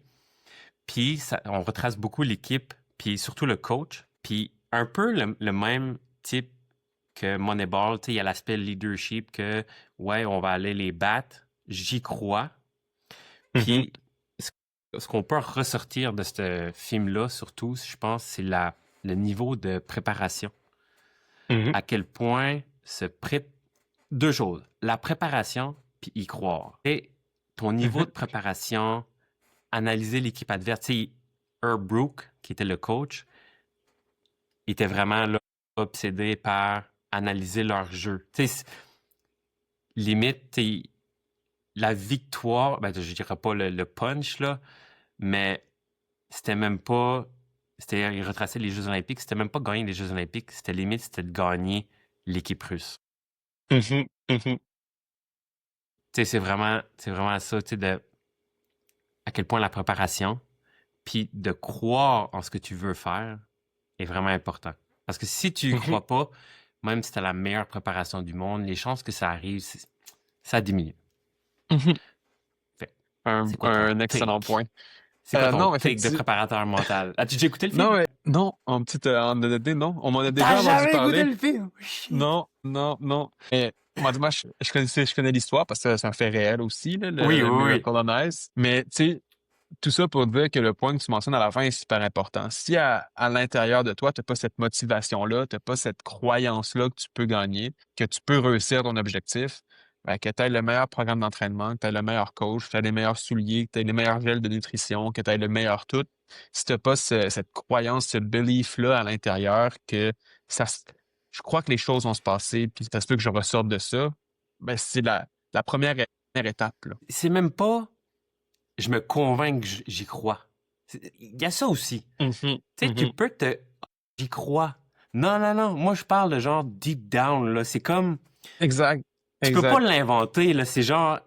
S1: Puis on retrace beaucoup l'équipe, puis surtout le coach. Puis un peu le même type que Moneyball, tu sais, il y a l'aspect leadership que, ouais, on va aller les battre, j'y crois.
S2: mhm,
S1: Puis ce ce qu'on peut ressortir de ce film-là, surtout, je pense, c'est le niveau de préparation.
S2: mhm,
S1: À quel point deux choses, la préparation puis y croire. Et ton niveau
S2: mhm,
S1: de préparation, analyser l'équipe adverse. Tu sais, Herb Brooke, qui était le coach, était vraiment là, obsédé par analyser leur jeu. Tu sais, limite, la victoire, ben, je dirais pas le punch, là, mais c'était même pas. Il retraçait les Jeux Olympiques, c'était même pas gagner les Jeux Olympiques, c'était limite, c'était de gagner l'équipe russe.
S2: mhm, mhm.
S1: Tu sais, c'est vraiment ça, tu sais, à quel point la préparation, puis de croire en ce que tu veux faire est vraiment important. Parce que si tu y
S2: Mhm,
S1: crois pas, même si tu as la meilleure préparation du monde, les chances que ça arrive, ça diminue.
S2: mhm.
S1: Fait,
S2: Un,
S1: c'est quoi ton
S2: un excellent
S1: take?
S2: point.
S1: C'est quoi ton
S2: Non,
S1: take de
S2: effectivement.
S1: préparateur mental? As-tu déjà écouté le
S2: Non,
S1: film?
S2: non, en petite en honnêteté, non. On m'en a
S1: T'as
S2: déjà entendu
S1: jamais écouté
S2: parler.
S1: le film? Shit!
S2: Non, non, non. Et moi, dis-moi, je connais l'histoire parce que c'est un fait réel aussi, là,
S1: Oui,
S2: le
S1: oui, oui.
S2: Miracle on Ice. Mais tu sais, tout ça pour dire que le point que tu mentionnes à la fin est super important. Si à l'intérieur de toi, tu n'as pas cette motivation-là, tu n'as pas cette croyance-là que tu peux gagner, que tu peux réussir ton objectif, ben, que tu aies le meilleur programme d'entraînement, que tu aies le meilleur coach, que tu aies les meilleurs souliers, que tu aies les meilleurs gels de nutrition, que tu aies le meilleur tout, si tu n'as pas cette croyance, ce belief-là à l'intérieur que ça, je crois que les choses vont se passer, puis ça se peut que je ressorte de ça, ben, c'est la première étape, là.
S1: C'est même pas je me convainc que j'y crois. Il y a ça aussi.
S2: Mhm,
S1: Tu sais, tu
S2: mhm.
S1: peux j'y crois. Non, non, non. Moi, je parle de genre deep down, là. C'est comme,
S2: Exact,
S1: tu peux pas
S2: exact.
S1: l'inventer, là. C'est genre,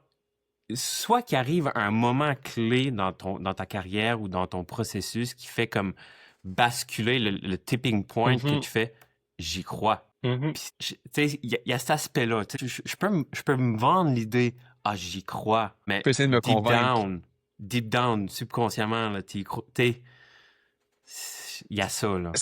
S1: soit qu'il arrive un moment clé dans ta carrière ou dans ton processus qui fait comme basculer le tipping point que
S2: Mhm,
S1: tu fais, j'y crois.
S2: mhm.
S1: Puis, tu sais, il y a cet aspect-là. Tu sais, je peux me vendre l'idée, ah, j'y crois,
S2: Je
S1: mais
S2: peux essayer de me convaincre.
S1: deep down, subconsciemment, là, il y a ça, là.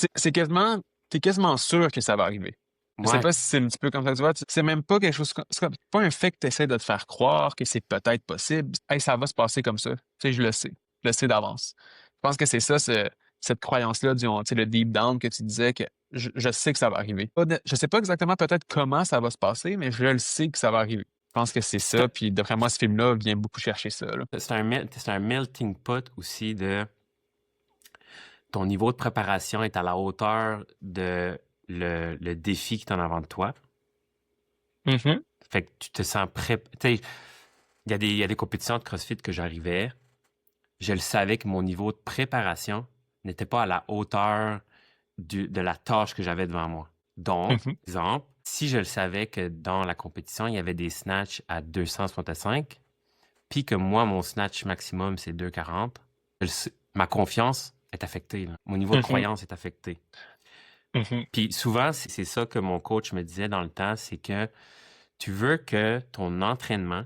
S2: T'es quasiment sûr que ça va arriver. Je sais
S1: Ouais.
S2: pas si c'est un petit peu comme ça que tu vois. C'est même pas quelque chose, c'est pas un fait que tu essaies de te faire croire que c'est peut-être possible. Hey, ça va se passer comme ça. Tu sais, je le sais. Je le sais d'avance. Je pense que c'est ça, cette croyance-là, tu sais, le deep down que tu disais que je sais que ça va arriver. Je sais pas exactement peut-être comment ça va se passer, mais je le sais que ça va arriver. Je pense que c'est
S1: C'est
S2: ça. Puis d'après moi, ce film-là vient beaucoup chercher ça, là.
S1: c'est un melting pot aussi de ton niveau de préparation est à la hauteur de le défi qui est en avant de toi.
S2: Mhm,
S1: Fait que tu te sens prêt. Tu sais, il y a des compétitions de CrossFit que j'arrivais. Je le savais que mon niveau de préparation n'était pas à la hauteur de la tâche que j'avais devant moi. Donc,
S2: mhm,
S1: par exemple, si je le savais que dans la compétition, il y avait des snatchs à 265, puis que moi, mon snatch maximum, c'est 240, ma confiance est affectée, là. Mon niveau de
S2: mhm,
S1: croyance est affecté.
S2: mhm,
S1: Puis souvent, c'est ça que mon coach me disait dans le temps, c'est que tu veux que ton entraînement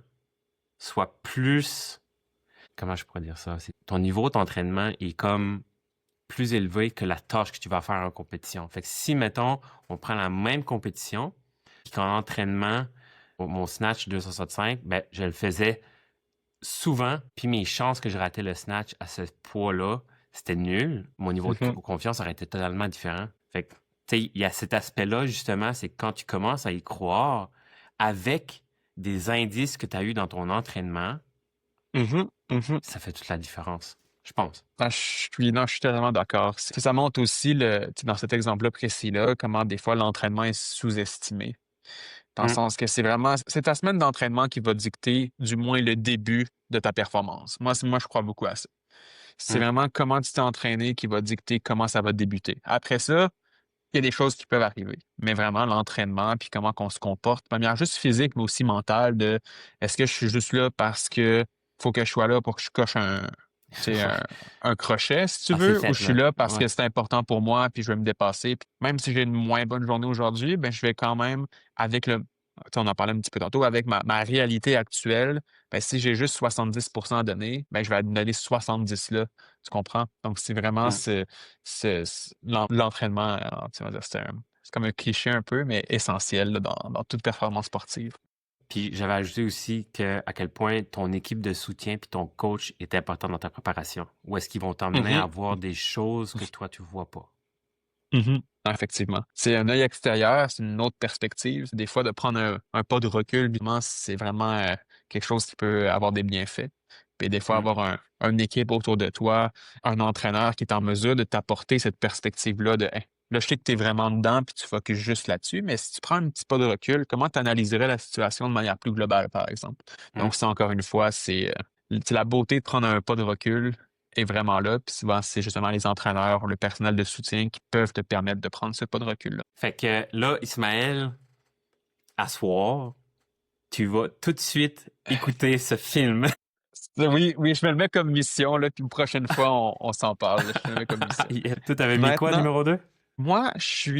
S1: soit plus... Comment je pourrais dire ça? Ton niveau d'entraînement est comme plus élevé que la tâche que tu vas faire en compétition. Fait que si, mettons, on prend la même compétition, puis qu'en entraînement, mon snatch 265, ben, je le faisais souvent, puis mes chances que je ratais le snatch à ce poids-là, c'était nul. Mon niveau de
S2: mhm,
S1: confiance aurait été totalement différent. Fait que, tu sais, il y a cet aspect-là, justement, c'est que quand tu commences à y croire, avec des indices que tu as eus dans ton entraînement,
S2: mhm, mhm.
S1: ça fait toute la différence. je pense.
S2: Ah, non, je suis totalement d'accord. Ça montre aussi, tu sais, dans cet exemple-là précis-là, comment des fois l'entraînement est sous-estimé. Dans le
S1: Mmh,
S2: sens que c'est ta semaine d'entraînement qui va dicter du moins le début de ta performance. Moi, je crois beaucoup à ça. C'est
S1: mmh,
S2: vraiment comment tu t'es entraîné qui va dicter comment ça va débuter. Après ça, il y a des choses qui peuvent arriver. Mais vraiment, l'entraînement, puis comment qu'on se comporte, de manière juste physique, mais aussi mentale, de est-ce que je suis juste là parce que faut que je sois là pour que je coche tu sais,
S1: ouais.
S2: un crochet, si tu
S1: Ah, c'est
S2: veux, ou
S1: fait,
S2: je suis
S1: là.
S2: là parce
S1: Ouais.
S2: que c'est important pour moi, puis je vais me dépasser. Puis même si j'ai une moins bonne journée aujourd'hui, ben, je vais quand même, avec tu sais, on en parlait un petit peu tantôt, avec ma réalité actuelle, ben, si j'ai juste 70% à donner, ben, je vais donner 70 là. Tu comprends? Donc, c'est vraiment
S1: Mmh.
S2: l'entraînement, tu vas dire, c'est comme un cliché un peu, mais essentiel là, dans toute performance sportive.
S1: Puis j'avais ajouté aussi que à quel point ton équipe de soutien puis ton coach est important dans ta préparation. Ou est-ce qu'ils vont t'emmener à
S2: Mhm.
S1: voir des choses que toi, tu vois pas?
S2: Mhm. Ah, effectivement. C'est un œil extérieur, c'est une autre perspective. Des fois, de prendre un pas de recul, évidemment, c'est vraiment quelque chose qui peut avoir des bienfaits. Puis des fois,
S1: Mmh,
S2: avoir une équipe autour de toi, un entraîneur qui est en mesure de t'apporter cette perspective-là de Hey, là, je sais que tu es vraiment dedans puis tu focuses juste là-dessus, mais si tu prends un petit pas de recul, comment tu analyserais la situation de manière plus globale, par exemple?
S1: mmh.
S2: Donc, ça, encore une fois, c'est la beauté de prendre un pas de recul est vraiment là. Puis souvent, c'est justement les entraîneurs, le personnel de soutien qui peuvent te permettre de prendre ce pas de recul-là.
S1: Fait que là, Ismaël, à soir, tu vas tout de suite écouter ce film.
S2: Oui, oui, je me le mets comme mission, là, puis une prochaine fois, on s'en parle. Je me le mets comme mission.
S1: Toi, t'avais mis quoi,
S2: Maintenant,
S1: numéro 2?
S2: moi, je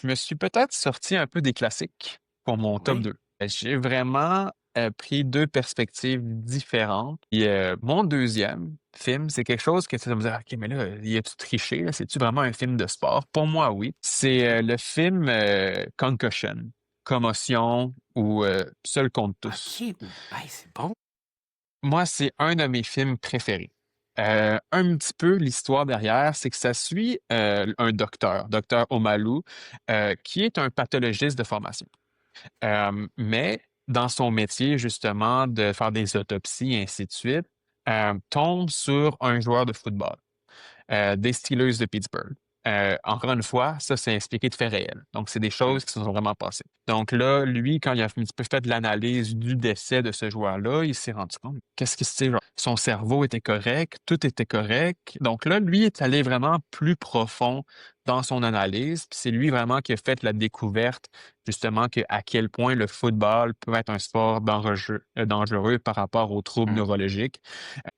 S2: me suis peut-être sorti un peu des classiques pour mon top
S1: Oui.
S2: 2. J'ai vraiment pris deux perspectives différentes. Et mon deuxième film, c'est quelque chose que tu vas me dire, OK, mais là, y a-tu triché, là? C'est-tu vraiment un film de sport? Pour moi, oui. C'est le film Concussion, Commotion ou Seul contre
S1: OK.
S2: tous.
S1: Hey, c'est bon.
S2: Moi, c'est un de mes films préférés. Un petit peu l'histoire derrière, c'est que ça suit un docteur Omalu, qui est un pathologiste de formation. Mais dans son métier, justement, de faire des autopsies et ainsi de suite, tombe sur un joueur de football des Steelers de Pittsburgh. Encore une fois, ça, c'est inspiré de faits réels. Donc, c'est des
S1: Mmh,
S2: choses qui se sont vraiment passées. Donc là, lui, quand il a un petit peu fait de l'analyse du décès de ce joueur-là, il s'est rendu compte, qu'est-ce qui se dit, genre, son cerveau était correct, tout était correct. Donc là, lui est allé vraiment plus profond dans son analyse. Puis c'est lui vraiment qui a fait la découverte, justement, que à quel point le football peut être un sport dangereux par rapport aux troubles
S1: mmh.
S2: neurologiques.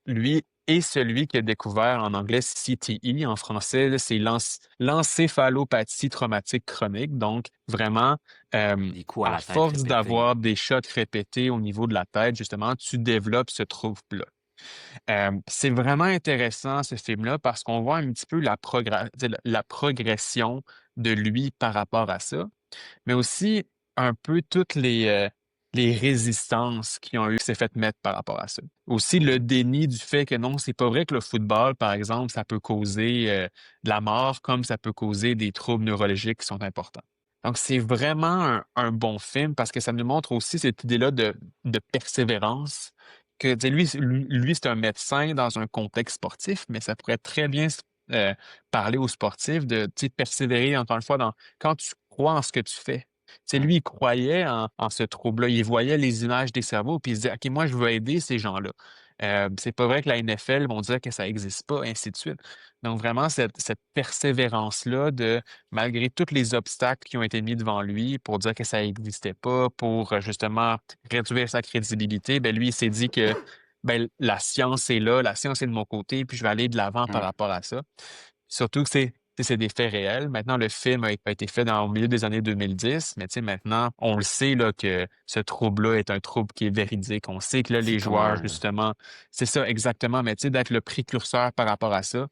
S2: Lui est celui qui a découvert en anglais CTE, en français, là, c'est l'encéphalopathie traumatique chronique. Donc, vraiment,
S1: Des coups à
S2: à
S1: la tête
S2: force
S1: répétés.
S2: d'avoir des shots répétés au niveau de la tête, justement, tu développes ce trouble-là. C'est vraiment intéressant, ce film-là, parce qu'on voit un petit peu la progression de lui par rapport à ça, mais aussi un peu toutes les résistances qui s'est fait mettre par rapport à ça. Aussi le déni du fait que non, c'est pas vrai que le football, par exemple, ça peut causer de la mort comme ça peut causer des troubles neurologiques qui sont importants. Donc, c'est vraiment un bon film parce que ça nous montre aussi cette idée-là de persévérance. Que, tu sais, lui, c'est un médecin dans un contexte sportif, mais ça pourrait très bien euh, parler aux sportifs de tu sais, persévérer, encore une fois, quand tu crois en ce que tu fais. C'est
S1: Mmh,
S2: lui, il croyait en ce trouble-là. Il voyait les images des cerveaux, puis il se disait, OK, moi, je veux aider ces gens-là. C'est pas vrai que la NFL vont dire que ça n'existe pas, ainsi de suite. Donc, vraiment, cette persévérance-là de, malgré tous les obstacles qui ont été mis devant lui pour dire que ça n'existait pas, pour justement réduire sa crédibilité, ben lui, il s'est dit que ben, la science est là, la science est de mon côté, puis je vais aller de l'avant par
S1: mmh.
S2: rapport à ça. Surtout que c'est des faits réels. Maintenant, le film a été fait au milieu des années 2010, mais tu sais, maintenant, on le sait là, que ce trouble-là est un trouble qui est véridique. On sait que là,
S1: C'est
S2: les joueurs,
S1: commun, là.
S2: justement, c'est ça exactement, mais tu sais, d'être le précurseur par rapport à ça,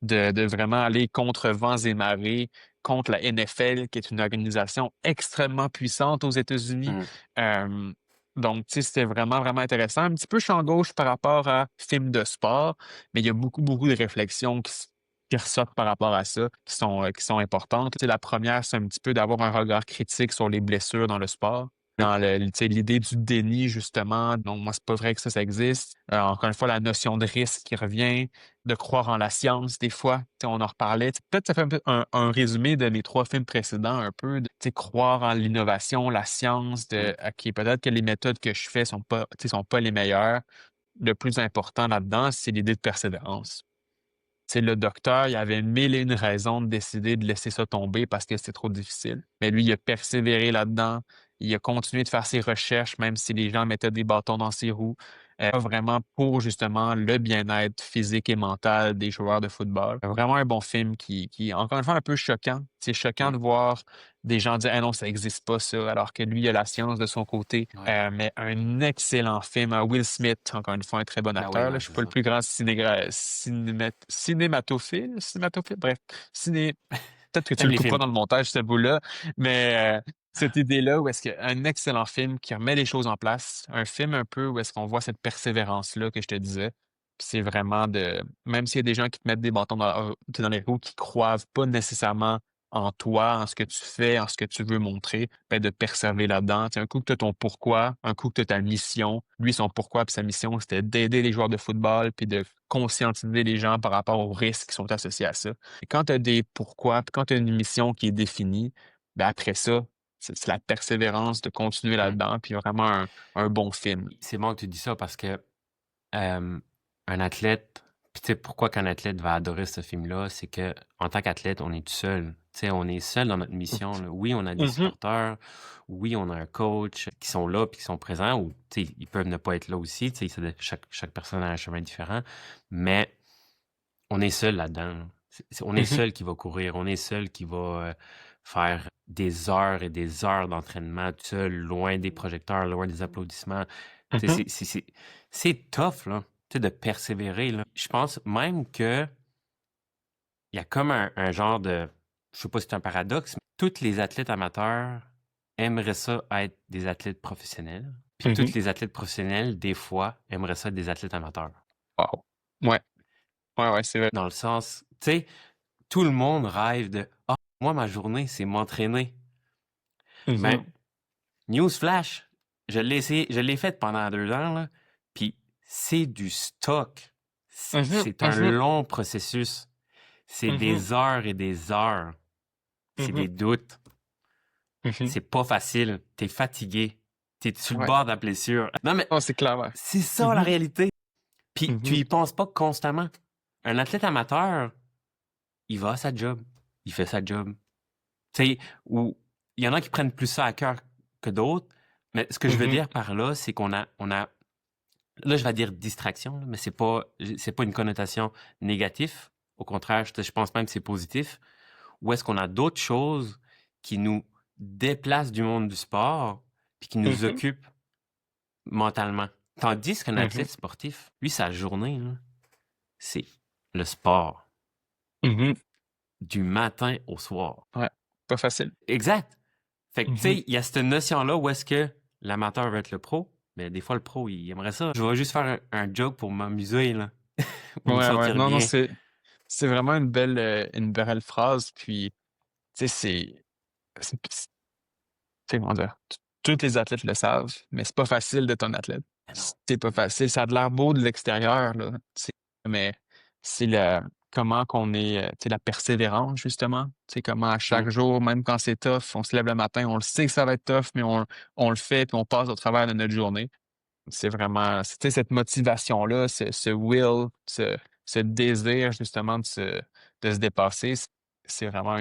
S2: de vraiment aller contre vents et marées, contre la NFL, qui est une organisation extrêmement puissante aux États-Unis.
S1: Mmh.
S2: Euh, donc, tu sais, c'était vraiment, vraiment intéressant. Un petit peu champ gauche par rapport à film de sport, mais il y a beaucoup, beaucoup de réflexions qui ressortent par rapport à ça, qui sont importantes. Tu sais, la première, c'est un petit peu d'avoir un regard critique sur les blessures dans le sport. dans tu sais, l'idée du déni, justement. Donc, moi, c'est pas vrai que ça existe. Encore une fois, la notion de risque qui revient, de croire en la science, des fois. Tu sais, on en reparlait. Peut-être ça fait un peu un résumé de mes trois films précédents, un peu. Tu sais, croire en l'innovation, la science,
S1: Mm.
S2: OK, peut-être que les méthodes que je fais tu sais, sont pas les meilleures. Le plus important là-dedans, c'est l'idée de persévérance. C'est le docteur, il avait mille et une raisons de décider de laisser ça tomber parce que c'était trop difficile. Mais lui, il a persévéré là-dedans. Il a continué de faire ses recherches, même si les gens mettaient des bâtons dans ses roues, vraiment pour justement le bien-être physique et mental des joueurs de football. Vraiment un bon film qui encore une fois, un peu choquant. C'est choquant
S1: Mm.
S2: de voir des gens dire: «Ah non, ça existe pas ça», alors que lui, il a la science de son côté.
S1: Ouais.
S2: Mais un excellent film. Will Smith, encore une fois, un très bon
S1: Ben oui,
S2: acteur, là.
S1: ouais,
S2: Je suis
S1: c'est
S2: pas le
S1: ça.
S2: plus grand cinématophile, bref, ciné peut-être que tu
S1: T'aimes
S2: le
S1: les
S2: couperas
S1: films?
S2: dans le montage, ce bout-là, mais cette idée-là où est-ce qu'un excellent film qui remet les choses en place, un film un peu où est-ce qu'on voit cette persévérance-là que je te disais. Puis c'est vraiment de même s'il y a des gens qui te mettent des bâtons dans les roues, qui croient pas nécessairement en toi, en ce que tu fais, en ce que tu veux montrer, ben de persévérer là-dedans. Tu sais, un coup que tu as ton pourquoi, un coup que tu as ta mission. Lui, son pourquoi puis sa mission, c'était d'aider les joueurs de football puis de conscientiser les gens par rapport aux risques qui sont associés à ça. Et quand tu as des pourquoi, puis quand tu as une mission qui est définie, ben après ça, c'est la persévérance de continuer
S1: Mm.
S2: là-dedans, puis vraiment un bon film.
S1: C'est bon que tu dis ça parce que euh, un athlète, puis tu sais pourquoi qu'un athlète va adorer ce film-là, c'est que en tant qu'athlète, on est tout seul. Tu sais, on est seul dans notre mission, là. Oui, on a des
S2: Mhm,
S1: supporters, oui, on a un coach qui sont là puis qui sont présents, ou tu sais, ils peuvent ne pas être là aussi. Tu sais, chaque personne a un chemin différent, mais on est seul là-dedans, là. On est
S2: mhm,
S1: seul qui va courir, on est seul qui va faire des heures et des heures d'entraînement tout seul, loin des projecteurs, loin des applaudissements. Tu sais,
S2: mhm,
S1: c'est tough, là, tu sais, de persévérer, là. Je pense même que il y a comme un genre de, je sais pas si c'est un paradoxe, mais tous les athlètes amateurs aimeraient ça être des athlètes professionnels. Puis tous
S2: mhm.
S1: les athlètes professionnels, des fois, aimeraient ça être des athlètes amateurs.
S2: Wow. Ouais, ouais, ouais, c'est vrai.
S1: Dans le sens, tu sais, tout le monde rêve de ah, moi, ma journée, c'est m'entraîner. Ben,
S2: Mhm,
S1: newsflash, je l'ai fait pendant 2 ans, là, puis c'est du stock.
S2: mhm,
S1: C'est un
S2: mhm,
S1: long processus. C'est
S2: mhm,
S1: des heures et des heures. C'est
S2: mhm,
S1: des doutes.
S2: mhm.
S1: C'est pas facile. T'es fatigué. T'es sur le
S2: Ouais.
S1: bord de la blessure. Non, mais
S2: Oh, c'est clair, ouais.
S1: c'est ça la
S2: Mhm,
S1: réalité. Puis tu
S2: mhm,
S1: y penses pas constamment. Un athlète amateur, il va à sa job. Il fait sa job. Tu sais, ou il y en a qui prennent plus ça à cœur que d'autres. Mais ce que je veux
S2: mhm,
S1: dire par là, c'est qu'on a, là, je vais dire distraction, là, mais c'est pas une connotation négative. Au contraire, je pense même que c'est positif. Ou est-ce qu'on a d'autres choses qui nous déplacent du monde du sport puis qui nous
S2: mhm,
S1: occupent mentalement. Tandis qu'un
S2: mhm,
S1: athlète sportif, lui, sa journée, là, c'est le sport,
S2: mhm.
S1: du matin au soir.
S2: Ouais, pas facile.
S1: Exact. Fait que, tu
S2: Mhm.
S1: sais, il y a cette notion-là où est-ce que l'amateur veut être le pro, mais des fois, le pro, il aimerait ça. Je vais juste faire un joke pour m'amuser, là, ou me
S2: Ouais, ouais.
S1: sentir
S2: Non, non,
S1: bien.
S2: c'est vraiment une belle phrase. Puis, tu sais, comment dire, tous les athlètes le savent, mais c'est pas facile d'être un athlète.
S1: Ah non.
S2: C'est pas facile. Ça a de l'air beau de l'extérieur, là. Mais c'est comment qu'on est, tu sais, la persévérance, justement. Tu sais, comment à
S1: Mm.
S2: chaque jour, même quand c'est tough, on se lève le matin, on le sait que ça va être tough, mais on le fait, puis on passe au travers de notre journée. C'est vraiment, tu sais, cette motivation-là, ce will, ce désir, justement, de se dépasser, c'est vraiment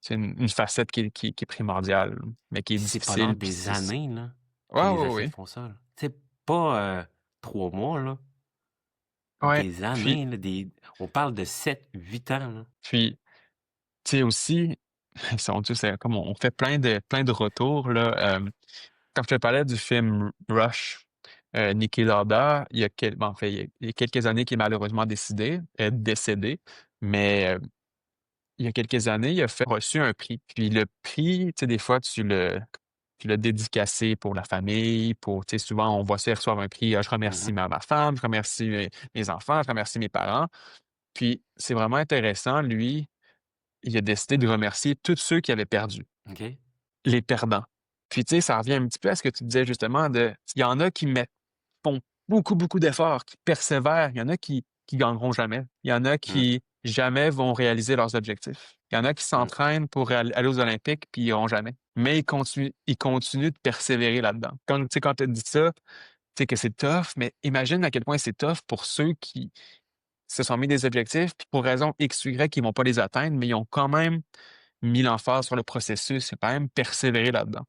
S2: c'est une facette qui est primordiale, mais qui est
S1: Puis c'est pendant
S2: difficile. Puis
S1: des années, là, que
S2: ouais,
S1: les
S2: ouais,
S1: athlètes
S2: ouais.
S1: font ça, là. C'est pas 3 mois, là.
S2: Ouais.
S1: Des
S2: Puis,
S1: années, là, on parle de 7, 8 ans, là.
S2: puis, tu sais aussi, tu sais, comme on fait plein de retours, là. Quand je te parlais du film Rush, Niki Lauda, bon, en fait, il y a quelques années qu'il est malheureusement décédé, mais il y a quelques années, il a reçu un prix. Puis le prix, tu sais, des fois, tu l'as dédicacé pour la famille, tu sais, souvent, on voit ça, ils reçoivent un prix, je remercie
S1: Mhm.
S2: ma femme, je remercie mes enfants, je remercie mes parents. Puis c'est vraiment intéressant, lui, il a décidé de remercier tous ceux qui avaient perdu,
S1: OK?
S2: les perdants. Puis, tu sais, ça revient un petit peu à ce que tu disais justement il y en a qui font beaucoup, beaucoup d'efforts, qui persévèrent. Il y en a qui gagneront jamais. Il y en a
S1: Mmh,
S2: qui jamais vont réaliser leurs objectifs. Il y en a qui
S1: mmh,
S2: s'entraînent pour aller aux Olympiques, puis ils iront jamais. Mais ils continuent de persévérer là-dedans. Tu sais, quand tu dit ça, tu sais que c'est tough, mais imagine à quel point c'est tough pour ceux qui se sont mis des objectifs, puis pour raison X ou Y, ils vont pas les atteindre, mais ils ont quand même mis l'emphase sur le processus, ils ont quand même persévéré là-dedans.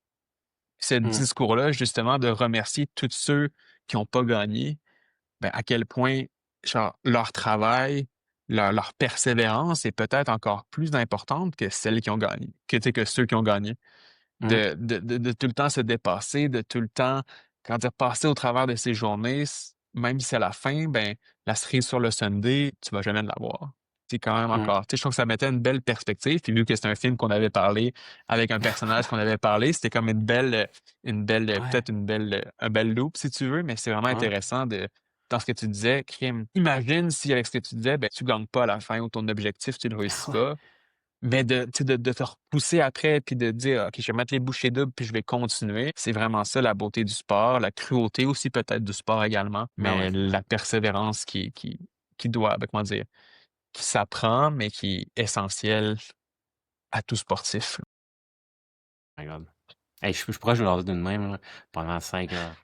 S2: Ce
S1: mmh,
S2: discours-là, justement, de remercier tous ceux qui n'ont pas gagné, ben, à quel point, genre, leur travail, leur persévérance est peut-être encore plus importante que celles qui ont gagné, que, tu sais, que ceux qui ont gagné.
S1: mmh.
S2: De tout le temps se dépasser, de tout le temps, comment dire, passer au travers de ces journées, même si à la fin, ben, la cerise sur le sundae, tu vas jamais l'avoir. C'est quand même
S1: Mmh.
S2: encore, tu sais, je trouve que ça mettait une belle perspective. Puis vu que c'est un film qu'on avait parlé avec un personnage qu'on avait parlé, c'était comme
S1: Ouais,
S2: peut-être un bel loop, si tu veux, mais c'est vraiment
S1: ouais.
S2: intéressant dans ce que tu disais, crime. Imagine si avec ce que tu disais, ben, tu gagnes pas à la fin ou ton objectif, tu ne le réussis
S1: Ouais.
S2: pas. Mais tu sais, de te repousser après puis de dire: «OK, je vais mettre les bouchées doubles puis je vais continuer». C'est vraiment ça la beauté du sport, la cruauté aussi peut-être du sport également,
S1: Ben ouais.
S2: mais la persévérance qui doit, comment dire, qui s'apprend, mais qui est essentielle à tout sportif.
S1: My God. Hey, je pourrais jouer l'ordi d'une même là, pendant 5 heures.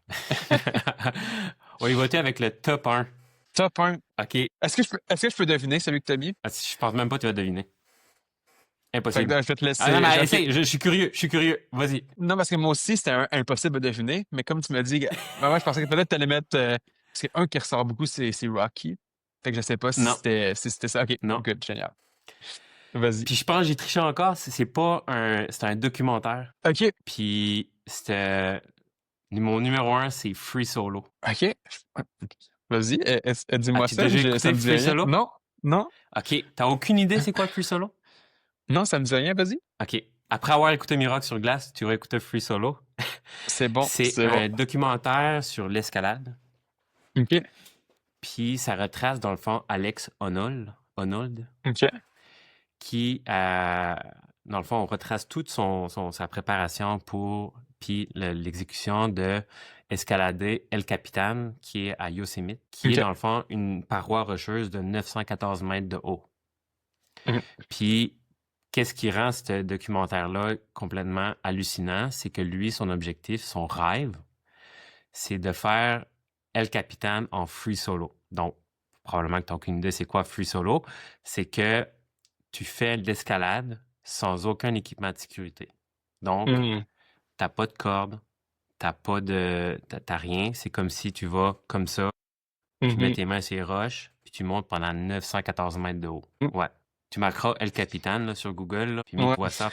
S1: On va y voter avec le top 1.
S2: Top 1.
S1: OK.
S2: Est-ce que je peux deviner celui que tu as mis?
S1: Ah, je pense même pas que tu vas deviner.
S2: Fait que
S1: Impossible.
S2: là, je vais te
S1: Ah non,
S2: laisser
S1: mais
S2: OK.
S1: essaye, je suis curieux, je suis curieux. Vas-y.
S2: Non, parce que moi aussi, c'était impossible à deviner, mais comme tu m'as dit, ben, moi, je pensais que peut-être tu allais mettre, parce qu'un qui ressort beaucoup, c'est Rocky. Fait que je sais pas si
S1: Non,
S2: c'était ça. OK,
S1: non.
S2: good, génial. Vas-y.
S1: Puis je pense que j'ai triché encore, c'est pas un c'est un documentaire.
S2: OK,
S1: Puis c'était mon numéro 1, c'est Free Solo.
S2: OK. Vas-y, dis-moi
S1: As-tu
S2: ça,
S1: déjà
S2: ça
S1: écouté
S2: me dit
S1: Free
S2: rien.
S1: Solo?
S2: Non, non,
S1: OK, t'as aucune idée c'est quoi Free Solo?
S2: non, ça me dit rien, vas-y.
S1: OK. Après avoir écouté Miracle sur glace, tu vas écouter Free Solo.
S2: C'est bon,
S1: C'est
S2: c'est bon.
S1: un documentaire sur l'escalade.
S2: OK,
S1: Puis ça retrace dans le fond Alex Honnold,
S2: OK,
S1: qui, dans le fond, on retrace toute sa préparation pour puis l'exécution de escalader El Capitan, qui est à Yosemite, qui est
S2: OK.
S1: dans le fond une paroi rocheuse de 914 mètres de haut.
S2: Mmh.
S1: Puis, qu'est-ce qui rend ce documentaire-là complètement hallucinant? C'est que lui, son objectif, son rêve, c'est de faire El Capitan en free solo. Donc, probablement que tu n'as aucune idée c'est quoi free solo. C'est que tu fais de l'escalade sans aucun équipement de sécurité. Donc,
S2: Mmh.
S1: t'as pas de corde, t'as rien. C'est comme si tu vas comme ça, tu mets
S2: Mmh.
S1: tes mains sur les roches, puis tu montes pendant 914 mètres de haut.
S2: Mmh.
S1: Ouais. Tu marqueras El Capitan là, sur Google, là, puis
S2: Ouais.
S1: mets-toi ça.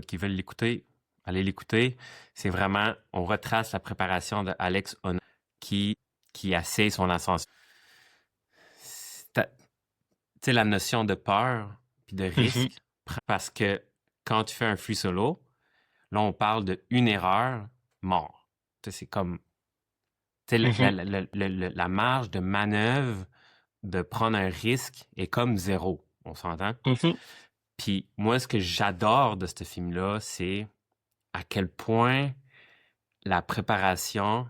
S1: Qui veulent l'écouter, allez l'écouter. C'est vraiment, on retrace la préparation de Alex Honnold qui, qui essaie son ascension. Tu sais, la notion de peur puis de
S2: Mmh.
S1: risque, parce que quand tu fais un free solo, là, on parle de une erreur, mort. Tu sais, c'est comme, tu sais,
S2: Mmh.
S1: la marge de manœuvre de prendre un risque est comme zéro. On s'entend?
S2: Mmh.
S1: Puis moi, ce que j'adore de ce film-là, c'est à quel point la préparation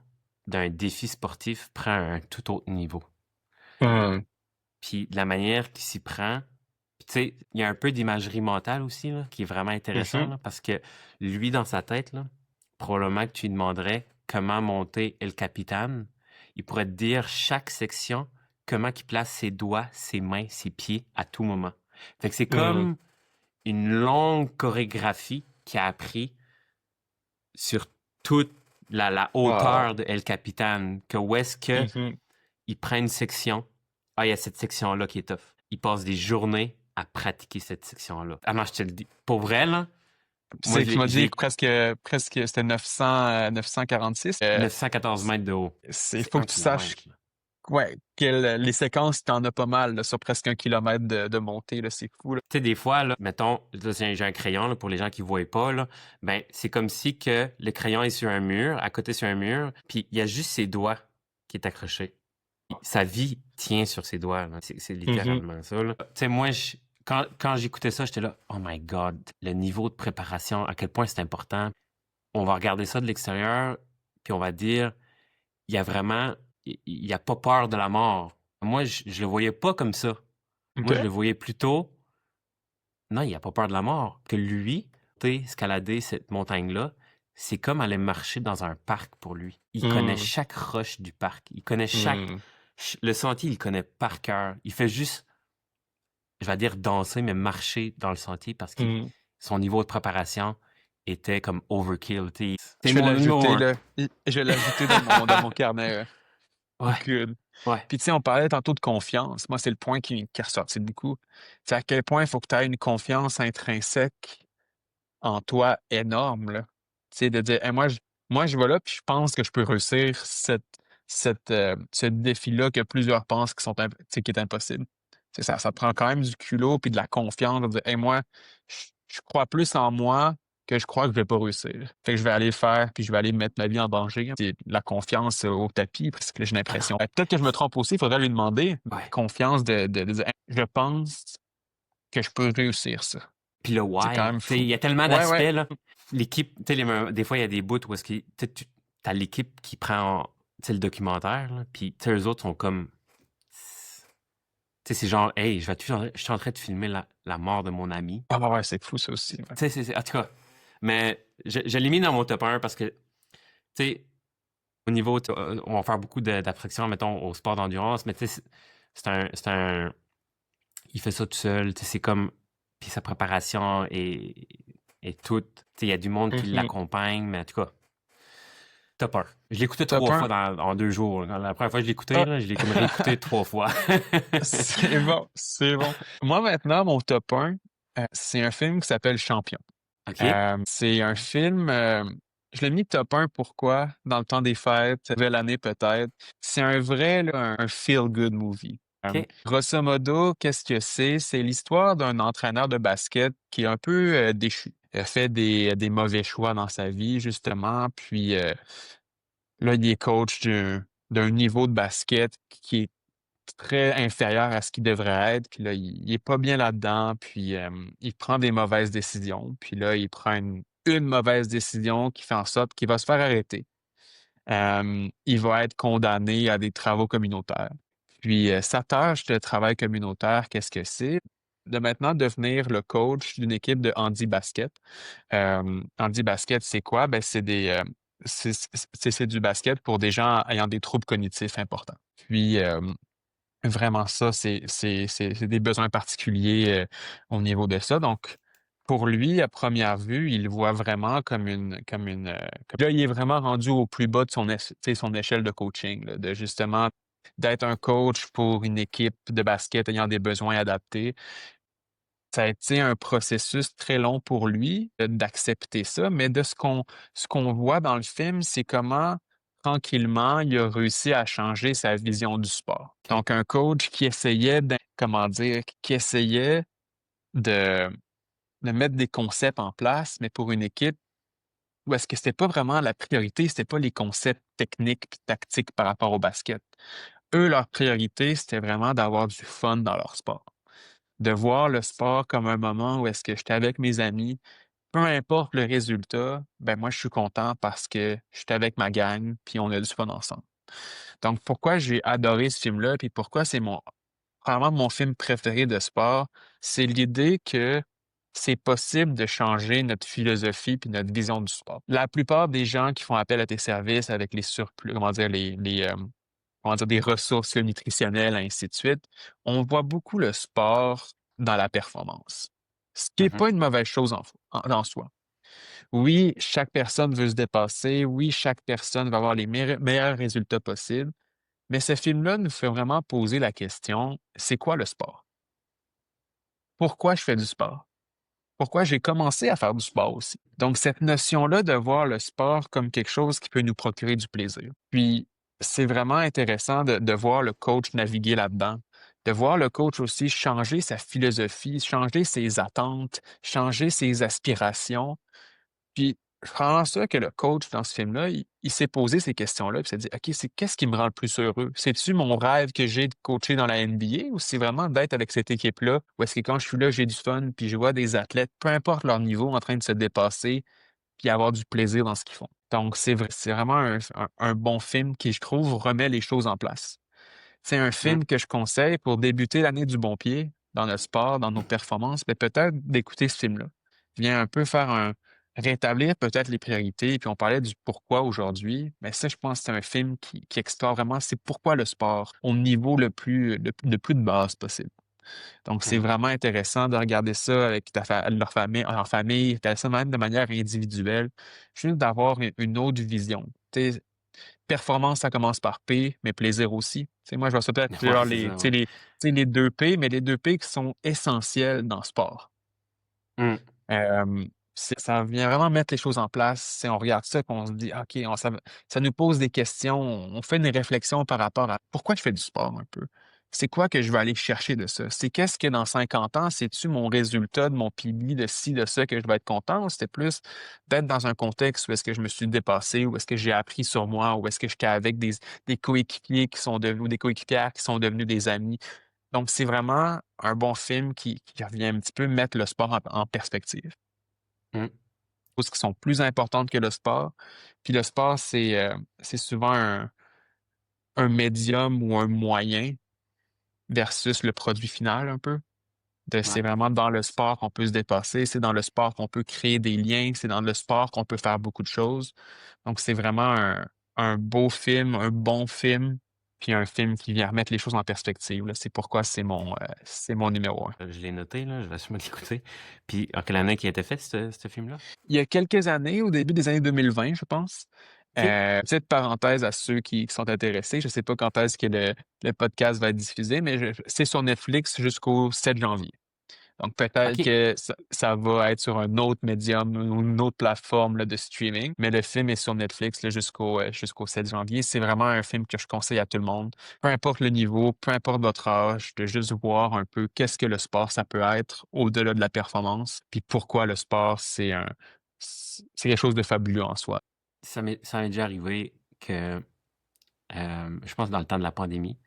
S1: d'un défi sportif prend un tout autre niveau.
S2: Mmh.
S1: Puis de la manière qu'il s'y prend, puis tu sais, il y a un peu d'imagerie mentale aussi, là, qui est vraiment intéressant,
S2: Mmh.
S1: là, parce que lui, dans sa tête, là, probablement que tu lui demanderais comment monter El Capitan. Il pourrait te dire chaque section, comment il place ses doigts, ses mains, ses pieds à tout moment. Fait que c'est
S2: Mmh.
S1: comme une longue chorégraphie qu'il a appris sur toute la
S2: Wow.
S1: hauteur de El Capitan, que où est-ce que
S2: Mmh.
S1: il prend une section, ah, il y a cette section-là qui est tough. Il passe des journées à pratiquer cette section-là. Ah non, je te le dis. Pour vrai, là, moi,
S2: C'est que tu m'as
S1: je
S2: dit
S1: l'ai
S2: presque c'était 946.
S1: 914 mètres de haut.
S2: Il
S1: C'est
S2: faut
S1: un
S2: que tu saches,
S1: kilomètre, là.
S2: ouais, que les séquences, t'en as pas mal, là, sur presque 1 kilomètre de montée, là, c'est fou, là.
S1: Tu sais, des fois, là, mettons, là, j'ai un crayon là, pour les gens qui ne voient pas, là, ben, c'est comme si que le crayon est sur un mur, à côté sur un mur, puis il y a juste ses doigts qui est accroché. Sa vie tient sur ses doigts, là. C'est
S2: Mmh.
S1: littéralement ça, là. Tu sais, moi, quand j'écoutais ça, j'étais là, oh my God, le niveau de préparation, à quel point c'est important. on va regarder ça de l'extérieur, puis on va dire, il y a vraiment, il a pas peur de la mort. Moi, je le voyais pas comme ça. Moi, je
S2: OK?
S1: le voyais plutôt, non, il a pas peur de la mort. Que lui, tu sais, escalader cette montagne-là, c'est comme aller marcher dans un parc pour lui. Il connaît
S2: Mmh.
S1: chaque roche du parc. Il connaît
S2: Mmh.
S1: le sentier, il connaît par cœur. Il fait juste, je vais dire danser, mais marcher dans le sentier parce que
S2: Mmh.
S1: son niveau de préparation était comme overkill. Tu sais. C'est
S2: Je vais
S1: mon numéro
S2: l'ajouter,
S1: un.
S2: là. Je vais l'ajouter dans mon carnet,
S1: Ouais,
S2: Good.
S1: ouais.
S2: Puis, tu sais, on parlait tantôt de confiance. Moi, c'est le point qui est ressorti beaucoup. C'est à quel point il faut que tu aies une confiance intrinsèque en toi énorme, là. Tu sais, de dire: «Hey, moi, je vais là, puis je pense que je peux réussir ce défi-là que plusieurs pensent qui sont tu sais, qui est impossible». Tu sais, ça prend quand même du culot puis de la confiance de dire: «Hey, moi, je crois plus en moi que je crois que je vais pas réussir. Fait que je vais aller le faire, puis je vais aller mettre ma vie en danger». C'est la confiance, au tapis parce que là, j'ai
S1: Ah non,
S2: l'impression peut-être que je me trompe aussi, il faudrait lui demander.
S1: ouais.
S2: Confiance de dire: «Hey, je pense que je peux réussir ça».
S1: Puis le
S2: C'est quand
S1: why.
S2: même
S1: Tu sais, il
S2: fou.
S1: y a tellement
S2: Ouais, ouais.
S1: d'aspects, là. L'équipe, tu sais, des fois, il y a des bouts où est-ce que, tu sais, t'as l'équipe qui prend, tu sais, le documentaire, là, puis tu sais, eux autres sont comme, tu sais, c'est genre, hey, je suis en train de filmer la mort de mon ami.
S2: Ah bah ouais, c'est fou ça aussi, ouais.
S1: Tu sais, en tout cas, mais je l'ai mis dans mon top 1 parce que, tu sais, au niveau, on va faire beaucoup d'attractions, mettons, au sport d'endurance, mais tu sais, il fait ça tout seul, tu sais, c'est comme, puis sa préparation est toute, tu sais, il y a du monde qui
S2: Mmh.
S1: l'accompagne, mais en tout cas, top 1. Je l'ai écouté
S2: Top
S1: 3 fois
S2: 1.
S1: en 2 jours. La première fois que je l'ai écouté,
S2: Ah,
S1: là, je l'ai comme réécouté 3 fois.
S2: c'est bon, c'est bon. Moi maintenant, mon top 1, c'est un film qui s'appelle Champion.
S1: OK.
S2: C'est un film, je l'ai mis top 1 pourquoi? Dans le temps des fêtes, nouvelle année peut-être. C'est un vrai là, un feel good movie.
S1: OK.
S2: Grosso modo, qu'est-ce que c'est? C'est l'histoire d'un entraîneur de basket qui est un peu, déchu. Il a fait des mauvais choix dans sa vie justement, puis, là, il est coach d'un niveau de basket qui est très inférieur à ce qu'il devrait être. Puis là, il est pas bien là-dedans. Puis il prend des mauvaises décisions. Puis là, il prend une mauvaise décision qui fait en sorte qu'il va se faire arrêter. Il va être condamné à des travaux communautaires. Puis sa tâche de travail communautaire, qu'est-ce que c'est? De maintenant devenir le coach d'une équipe de handi basket. Handi basket, c'est quoi? Ben, c'est du basket pour des gens ayant des troubles cognitifs importants. Puis, vraiment ça, c'est des besoins particuliers, au niveau de ça. Donc, pour lui, à première vue, il le voit vraiment comme là, il est vraiment rendu au plus bas de tu sais, son échelle de coaching, là, de justement d'être un coach pour une équipe de basket ayant des besoins adaptés. Ça a été un processus très long pour lui, d'accepter ça, mais de ce qu'on voit dans le film, c'est comment, tranquillement, il a réussi à changer sa vision du sport.
S1: OK.
S2: Donc un coach qui essayait comment dire? Qui essayait de de mettre des concepts en place, mais pour une équipe où est-ce que c'était pas vraiment la priorité, c'était pas les concepts techniques puis tactiques par rapport au basket. Eux, leur priorité, c'était vraiment d'avoir du fun dans leur sport. De voir le sport comme un moment où est-ce que j'étais avec mes amis, peu importe le résultat, ben moi je suis content parce que j'étais avec ma gang, puis on a du fun ensemble. Donc pourquoi j'ai adoré ce film-là, puis pourquoi c'est probablement mon film préféré de sport, c'est l'idée que c'est possible de changer notre philosophie puis notre vision du sport. La plupart des gens qui font appel à tes services avec les surplus, comment dire, comment dire, des ressources nutritionnelles, ainsi de suite, on voit beaucoup le sport dans la performance. Ce qui est
S1: Mhm.
S2: pas une mauvaise chose en soi. Oui, chaque personne veut se dépasser. Oui, chaque personne va avoir les meilleurs résultats possibles. Mais ce film-là nous fait vraiment poser la question, c'est quoi le sport? Pourquoi je fais du sport? Pourquoi j'ai commencé à faire du sport aussi? Donc, cette notion-là de voir le sport comme quelque chose qui peut nous procurer du plaisir. Puis, c'est vraiment intéressant de voir le coach naviguer là-dedans, de voir le coach aussi changer sa philosophie, changer ses attentes, changer ses aspirations. Puis, je prends ça que le coach dans ce film-là, il s'est posé ces questions-là, puis il s'est dit, OK, qu'est-ce qui me rend le plus heureux? C'est-tu mon rêve que j'ai de coacher dans la NBA ou c'est vraiment d'être avec cette équipe-là, où est-ce que quand je suis là, j'ai du fun, puis je vois des athlètes, peu importe leur niveau, en train de se dépasser, puis avoir du plaisir dans ce qu'ils font. Donc, c'est vraiment un bon film qui, je trouve, remet les choses en place. C'est un
S1: Mmh.
S2: film que je conseille pour débuter l'année du bon pied dans le sport, dans nos performances, mais peut-être d'écouter ce film-là. Il vient un peu rétablir peut-être les priorités, puis on parlait du pourquoi aujourd'hui, mais ça, je pense que c'est un film qui explore vraiment c'est pourquoi le sport au niveau le plus de base possible. Donc, c'est
S1: Mmh.
S2: vraiment intéressant de regarder ça avec leur famille, regarder ça même de manière individuelle, juste d'avoir une autre vision. Tu sais, performance, ça commence par P, mais plaisir aussi. Tu sais, moi, je vois ça peut-être
S1: Ouais,
S2: genre
S1: c'est ça, ouais.
S2: tu sais, les 2 P, mais les 2 P qui sont essentiels dans le sport.
S1: Mmh.
S2: Hem, ça vient vraiment mettre les choses en place. C'est on regarde ça, puis on se dit: «OK, ça nous pose des questions». On fait une réflexion par rapport à: «Pourquoi je fais du sport un peu? C'est quoi que je vais aller chercher de ça? C'est qu'est-ce que dans 50 ans, c'est-tu mon résultat de mon PB de ci, de ça que je vais être content ou c'était plus d'être dans un contexte où est-ce que je me suis dépassé, où est-ce que j'ai appris sur moi, où est-ce que j'étais avec des coéquipiers qui sont devenus ou des coéquipières qui sont devenus des amis?» Donc c'est vraiment un bon film qui revient un petit peu mettre le sport en perspective.
S1: Mmh.
S2: Choses qui sont plus importantes que le sport. Puis le sport, c'est souvent un médium ou un moyen versus le produit final un peu.
S1: Ouais.
S2: C'est vraiment dans le sport qu'on peut se dépasser, c'est dans le sport qu'on peut créer des liens, c'est dans le sport qu'on peut faire beaucoup de choses. Donc c'est vraiment un beau film, un bon film, puis un film qui vient remettre les choses en perspective, là. C'est pourquoi c'est mon numéro un.
S1: Je l'ai noté, là, je vais sûrement l'écouter. Puis en quelle année qui a été fait ce film-là?
S2: Il y a quelques années, au début des années 2020, je pense.
S1: OK.
S2: Petite parenthèse à ceux qui sont intéressés, je ne sais pas quand est-ce que le podcast va être diffusé, mais c'est sur Netflix jusqu'au 7 janvier. Donc peut-être
S1: OK.
S2: que ça va être sur un autre médium ou une autre plateforme là, de streaming, mais le film est sur Netflix là, jusqu'au 7 janvier. C'est vraiment un film que je conseille à tout le monde, peu importe le niveau, peu importe votre âge, de juste voir un peu qu'est-ce que le sport ça peut être au-delà de la performance, puis pourquoi le sport c'est quelque chose de fabuleux en soi.
S1: Ça m'est déjà arrivé que, je pense dans le temps de la pandémie,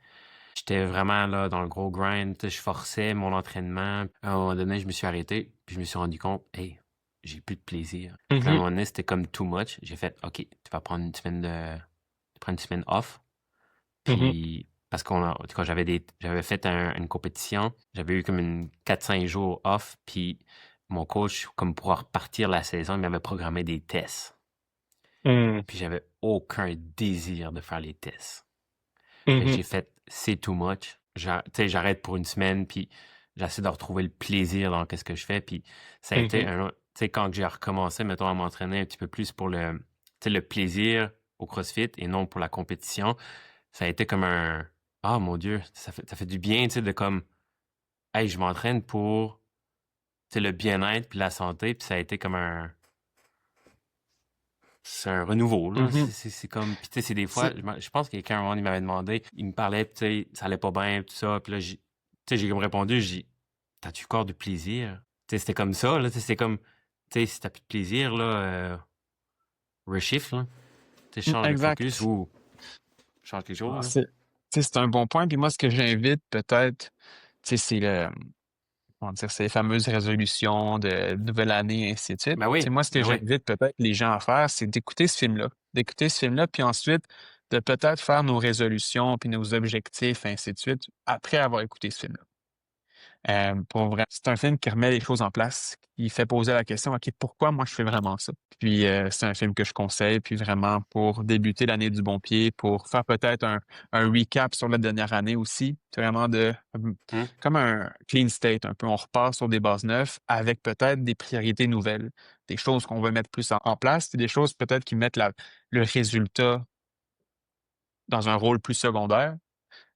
S1: j'étais vraiment là dans le gros grind, tu sais, je forçais mon entraînement. À un moment donné, je me suis arrêté, puis je me suis rendu compte: «Hey, j'ai plus de plaisir». Puis à un
S2: Mhm,
S1: moment donné, c'était comme too much. J'ai fait: «OK, tu prends une semaine off».
S2: mhm,
S1: Puis parce en tout cas, j'avais fait une compétition, j'avais eu comme une 4-5 jours off, puis mon coach, comme pour repartir la saison, il m'avait programmé des tests.
S2: mhm,
S1: Puis j'avais aucun désir de faire les tests. Fait que
S2: mhm,
S1: j'ai fait: «C'est too much». Tu sais, j'arrête pour une semaine, puis j'essaie de retrouver le plaisir dans qu'est-ce que je fais. Puis ça a été
S2: mhm,
S1: un autre, tu sais, quand j'ai recommencé, mettons, à m'entraîner un petit peu plus pour tu sais, le plaisir au CrossFit et non pour la compétition, ça a été comme un: «Ah mon Dieu, ça fait du bien», tu sais, de comme: «Hey, je m'entraîne pour, tu sais, le bien-être puis la santé», puis ça a été comme c'est un renouveau, là.
S2: mhm.
S1: C'est comme, puis tu sais, c'est des fois,
S2: C'est-
S1: je pense que quelqu'un, à un moment, il m'avait demandé, il me parlait, puis tu sais, ça allait pas bien, tout ça, puis là, tu sais, j'ai comme répondu, j'ai: «T'as-tu encore du plaisir?» Tu sais, c'était comme ça, là, tu sais, c'était comme, tu sais, si t'as plus de plaisir, là, reshift, là. Tu sais, change de focus
S2: Exact.
S1: ou change quelque chose,
S2: Ah,
S1: là.
S2: tu sais, c'est un bon point. Puis moi, ce que j'invite peut-être, tu sais, comment dire, c'est les fameuses résolutions de nouvelle année, et ainsi de suite.
S1: Ben
S2: Tu sais,
S1: oui,
S2: moi, ce que
S1: ben oui.
S2: j'invite peut-être les gens à faire, c'est d'écouter ce film-là. D'écouter ce film-là, puis ensuite de peut-être faire nos résolutions, puis nos objectifs, ainsi de suite, après avoir écouté ce film-là. Pour vrai, c'est un film qui remet les choses en place, qui fait poser la question: «OK, pourquoi moi je fais vraiment ça?» Puis, c'est un film que je conseille, puis vraiment pour débuter l'année du bon pied, pour faire peut-être un recap sur la dernière année aussi, vraiment
S1: Mmh.
S2: comme un clean state un peu. On repart sur des bases neuves avec peut-être des priorités nouvelles, des choses qu'on veut mettre plus en place, puis des choses peut-être qui mettent le résultat dans un rôle plus secondaire.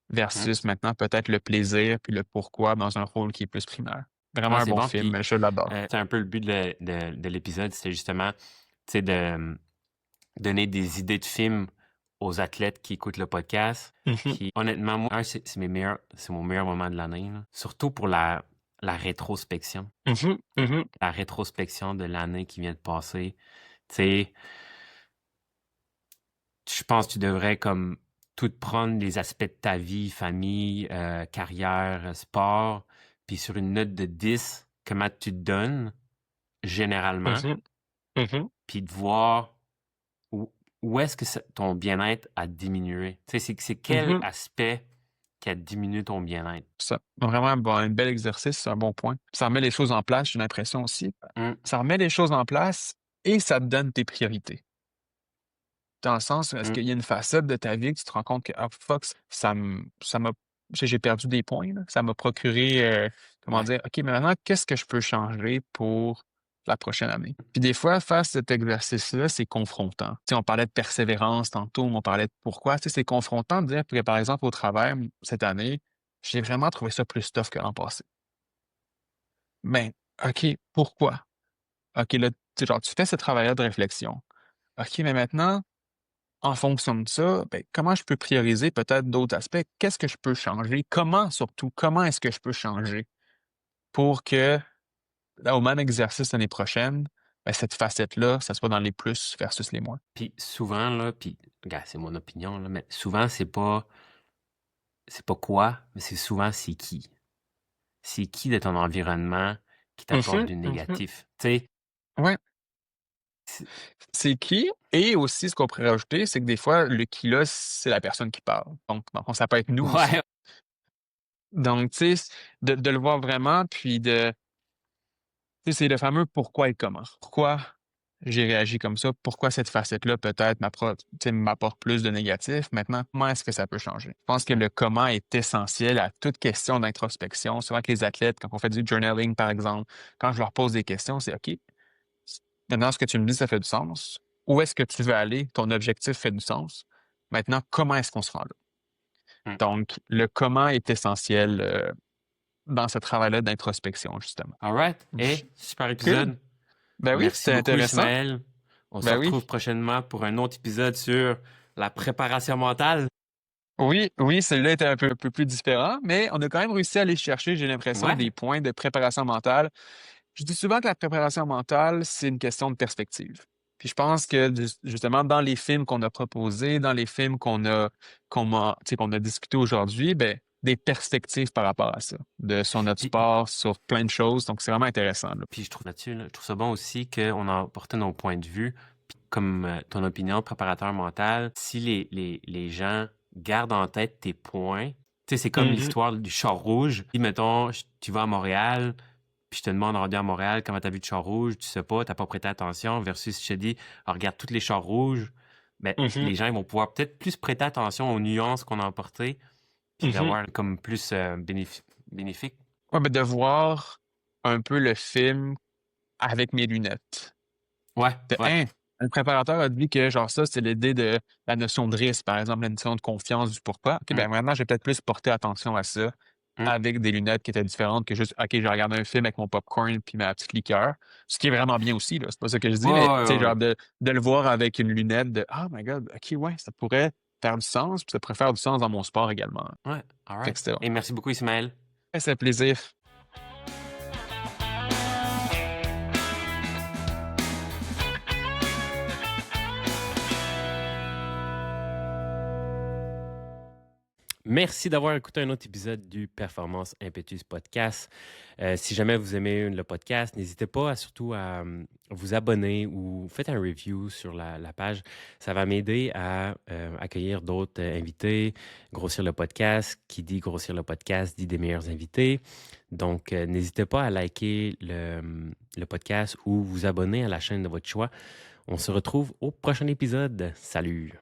S1: Mmh.
S2: Versus maintenant peut-être le plaisir puis le pourquoi dans un rôle qui est plus primaire. Vraiment
S1: Ah,
S2: un
S1: c'est
S2: bon
S1: bon,
S2: film,
S1: puis,
S2: je l'adore.
S1: c'est un peu le but de l'épisode, c'était justement, tu sais, donner des idées de films aux athlètes qui écoutent le podcast.
S2: Mmh.
S1: Puis honnêtement, moi, c'est mon meilleur moment de l'année, là. Surtout pour la rétrospection.
S2: Mmh. Mmh.
S1: La rétrospection de l'année qui vient de passer. Tu sais, je pense que tu devrais comme tout prendre les aspects de ta vie, famille, carrière, sport, puis sur une note de 10, comment tu te donnes, généralement,
S2: Mmh. Mhm,
S1: puis de voir où, où est-ce que ton bien-être a diminué. Tu sais, c'est quel
S2: mhm.
S1: aspect qui a diminué ton bien-être?
S2: Ça, vraiment, bon, un bel exercice, c'est un bon point. Ça remet les choses en place, j'ai l'impression aussi.
S1: Hum,
S2: Ça remet les choses en place et ça te donne tes priorités. Dans le sens, où est-ce
S1: hum,
S2: qu'il y a une facette de ta vie que tu te rends compte que, ah, fuck, ça m'a, j'ai perdu des points, là. Ça m'a procuré, comment
S1: ouais.
S2: dire, OK, mais maintenant, qu'est-ce que je peux changer pour la prochaine année? Puis des fois, faire cet exercice-là, c'est confrontant. Tu sais, on parlait de persévérance tantôt, on parlait de pourquoi. Tu sais, c'est confrontant de dire que, par exemple, au travail, cette année, j'ai vraiment trouvé ça plus tough que l'an passé. Mais, OK, pourquoi? OK, là, tu sais, genre, tu fais ce travail-là de réflexion. OK, mais maintenant, en fonction de ça, ben, comment je peux prioriser peut-être d'autres aspects? Qu'est-ce que je peux changer? Comment surtout? Comment est-ce que je peux changer pour que, là, au même exercice l'année prochaine, ben, cette facette-là, ça soit dans les plus versus les moins?
S1: Puis souvent, là, puis, regarde, c'est mon opinion, là, mais souvent, c'est pas quoi, mais c'est souvent c'est qui. C'est qui de ton environnement qui t'apporte
S2: Mhm,
S1: du
S2: mhm.
S1: négatif. Tu sais,
S2: Ouais.
S1: c'est-
S2: C'est qui? Et aussi, ce qu'on pourrait rajouter, c'est que des fois, le qui là, c'est la personne qui parle. Donc, dans le fond, ça peut être nous aussi.
S1: ouais,
S2: Donc, tu sais, de le voir vraiment, puis tu sais, c'est le fameux pourquoi et comment. Pourquoi j'ai réagi comme ça? Pourquoi cette facette-là peut-être tu sais, m'apporte plus de négatif? Maintenant, comment est-ce que ça peut changer? Je pense que
S1: mm,
S2: le comment est essentiel à toute question d'introspection. Souvent que les athlètes, quand on fait du journaling, par exemple, quand je leur pose des questions, c'est OK, maintenant ce que tu me dis, ça fait du sens. Où est-ce que tu veux aller? Ton objectif fait du sens. Maintenant, comment est-ce qu'on se rend là?
S1: mm.
S2: Donc, le comment est essentiel dans ce travail-là d'introspection, justement.
S1: All right. Super
S2: Good.
S1: épisode.
S2: Ben oui,
S1: Merci
S2: c'était
S1: beaucoup,
S2: intéressant.
S1: Ismaël. On se
S2: Ben oui.
S1: retrouve prochainement pour un autre épisode sur la préparation mentale.
S2: Oui, oui, celui-là était un peu plus différent, mais on a quand même réussi à aller chercher, j'ai l'impression,
S1: Ouais.
S2: des points de préparation mentale. Je dis souvent que la préparation mentale, c'est une question de perspective. Puis je pense que justement, dans les films qu'on a proposés, dans les films tu sais, qu'on a discuté aujourd'hui, ben, des perspectives par rapport à ça, sur notre
S1: Puis,
S2: sport, sur plein de choses. Donc, c'est vraiment intéressant, là.
S1: puis je trouve là-dessus, là, je trouve ça bon aussi qu'on a apporté nos points de vue. Puis comme ton opinion de préparateur mental, si les gens gardent en tête tes points, tu sais, c'est comme
S2: Mhm,
S1: l'histoire du char rouge. Si, mettons, tu vas à Montréal, puis je te demande, rendu à Montréal, comment t'as vu le char rouge, tu sais pas, t'as pas prêté attention, versus si je te dis, ah, regarde tous les chars rouges, ben,
S2: mhm,
S1: les gens ils vont pouvoir peut-être plus prêter attention aux nuances qu'on a apportées, puis
S2: mhm.
S1: d'avoir comme plus bénéfique.
S2: Ouais, ben, de voir un peu le film avec mes lunettes.
S1: Ouais,
S2: De
S1: ouais.
S2: hein, un préparateur a dit que genre ça, c'est l'idée de la notion de risque, par exemple, la notion de confiance, du pourquoi. OK,
S1: Hum,
S2: ben maintenant, j'ai peut-être plus porté attention à ça
S1: hum.
S2: avec des lunettes qui étaient différentes que juste OK, je regarde un film avec mon popcorn puis ma petite liqueur. Ce qui est vraiment bien aussi, là. C'est pas ça que je
S1: Ouais,
S2: dis, mais
S1: ouais,
S2: tu sais,
S1: ouais, ouais.
S2: genre de le voir avec une lunette de Oh my God, OK, ouais, ça pourrait faire du sens, puis ça pourrait faire du sens dans mon sport également.
S1: Ouais, all
S2: Fait que
S1: right.
S2: c'était
S1: Et merci beaucoup, Ismaël.
S2: ouais, c'est un plaisir.
S1: Merci d'avoir écouté un autre épisode du Performance Impetus Podcast. Si jamais vous aimez le podcast, n'hésitez pas surtout à vous abonner ou faites un review sur la page. Ça va m'aider à accueillir d'autres invités, grossir le podcast. Qui dit grossir le podcast dit des meilleurs invités. Donc, n'hésitez pas à liker le podcast ou vous abonner à la chaîne de votre choix. On se retrouve au prochain épisode. Salut!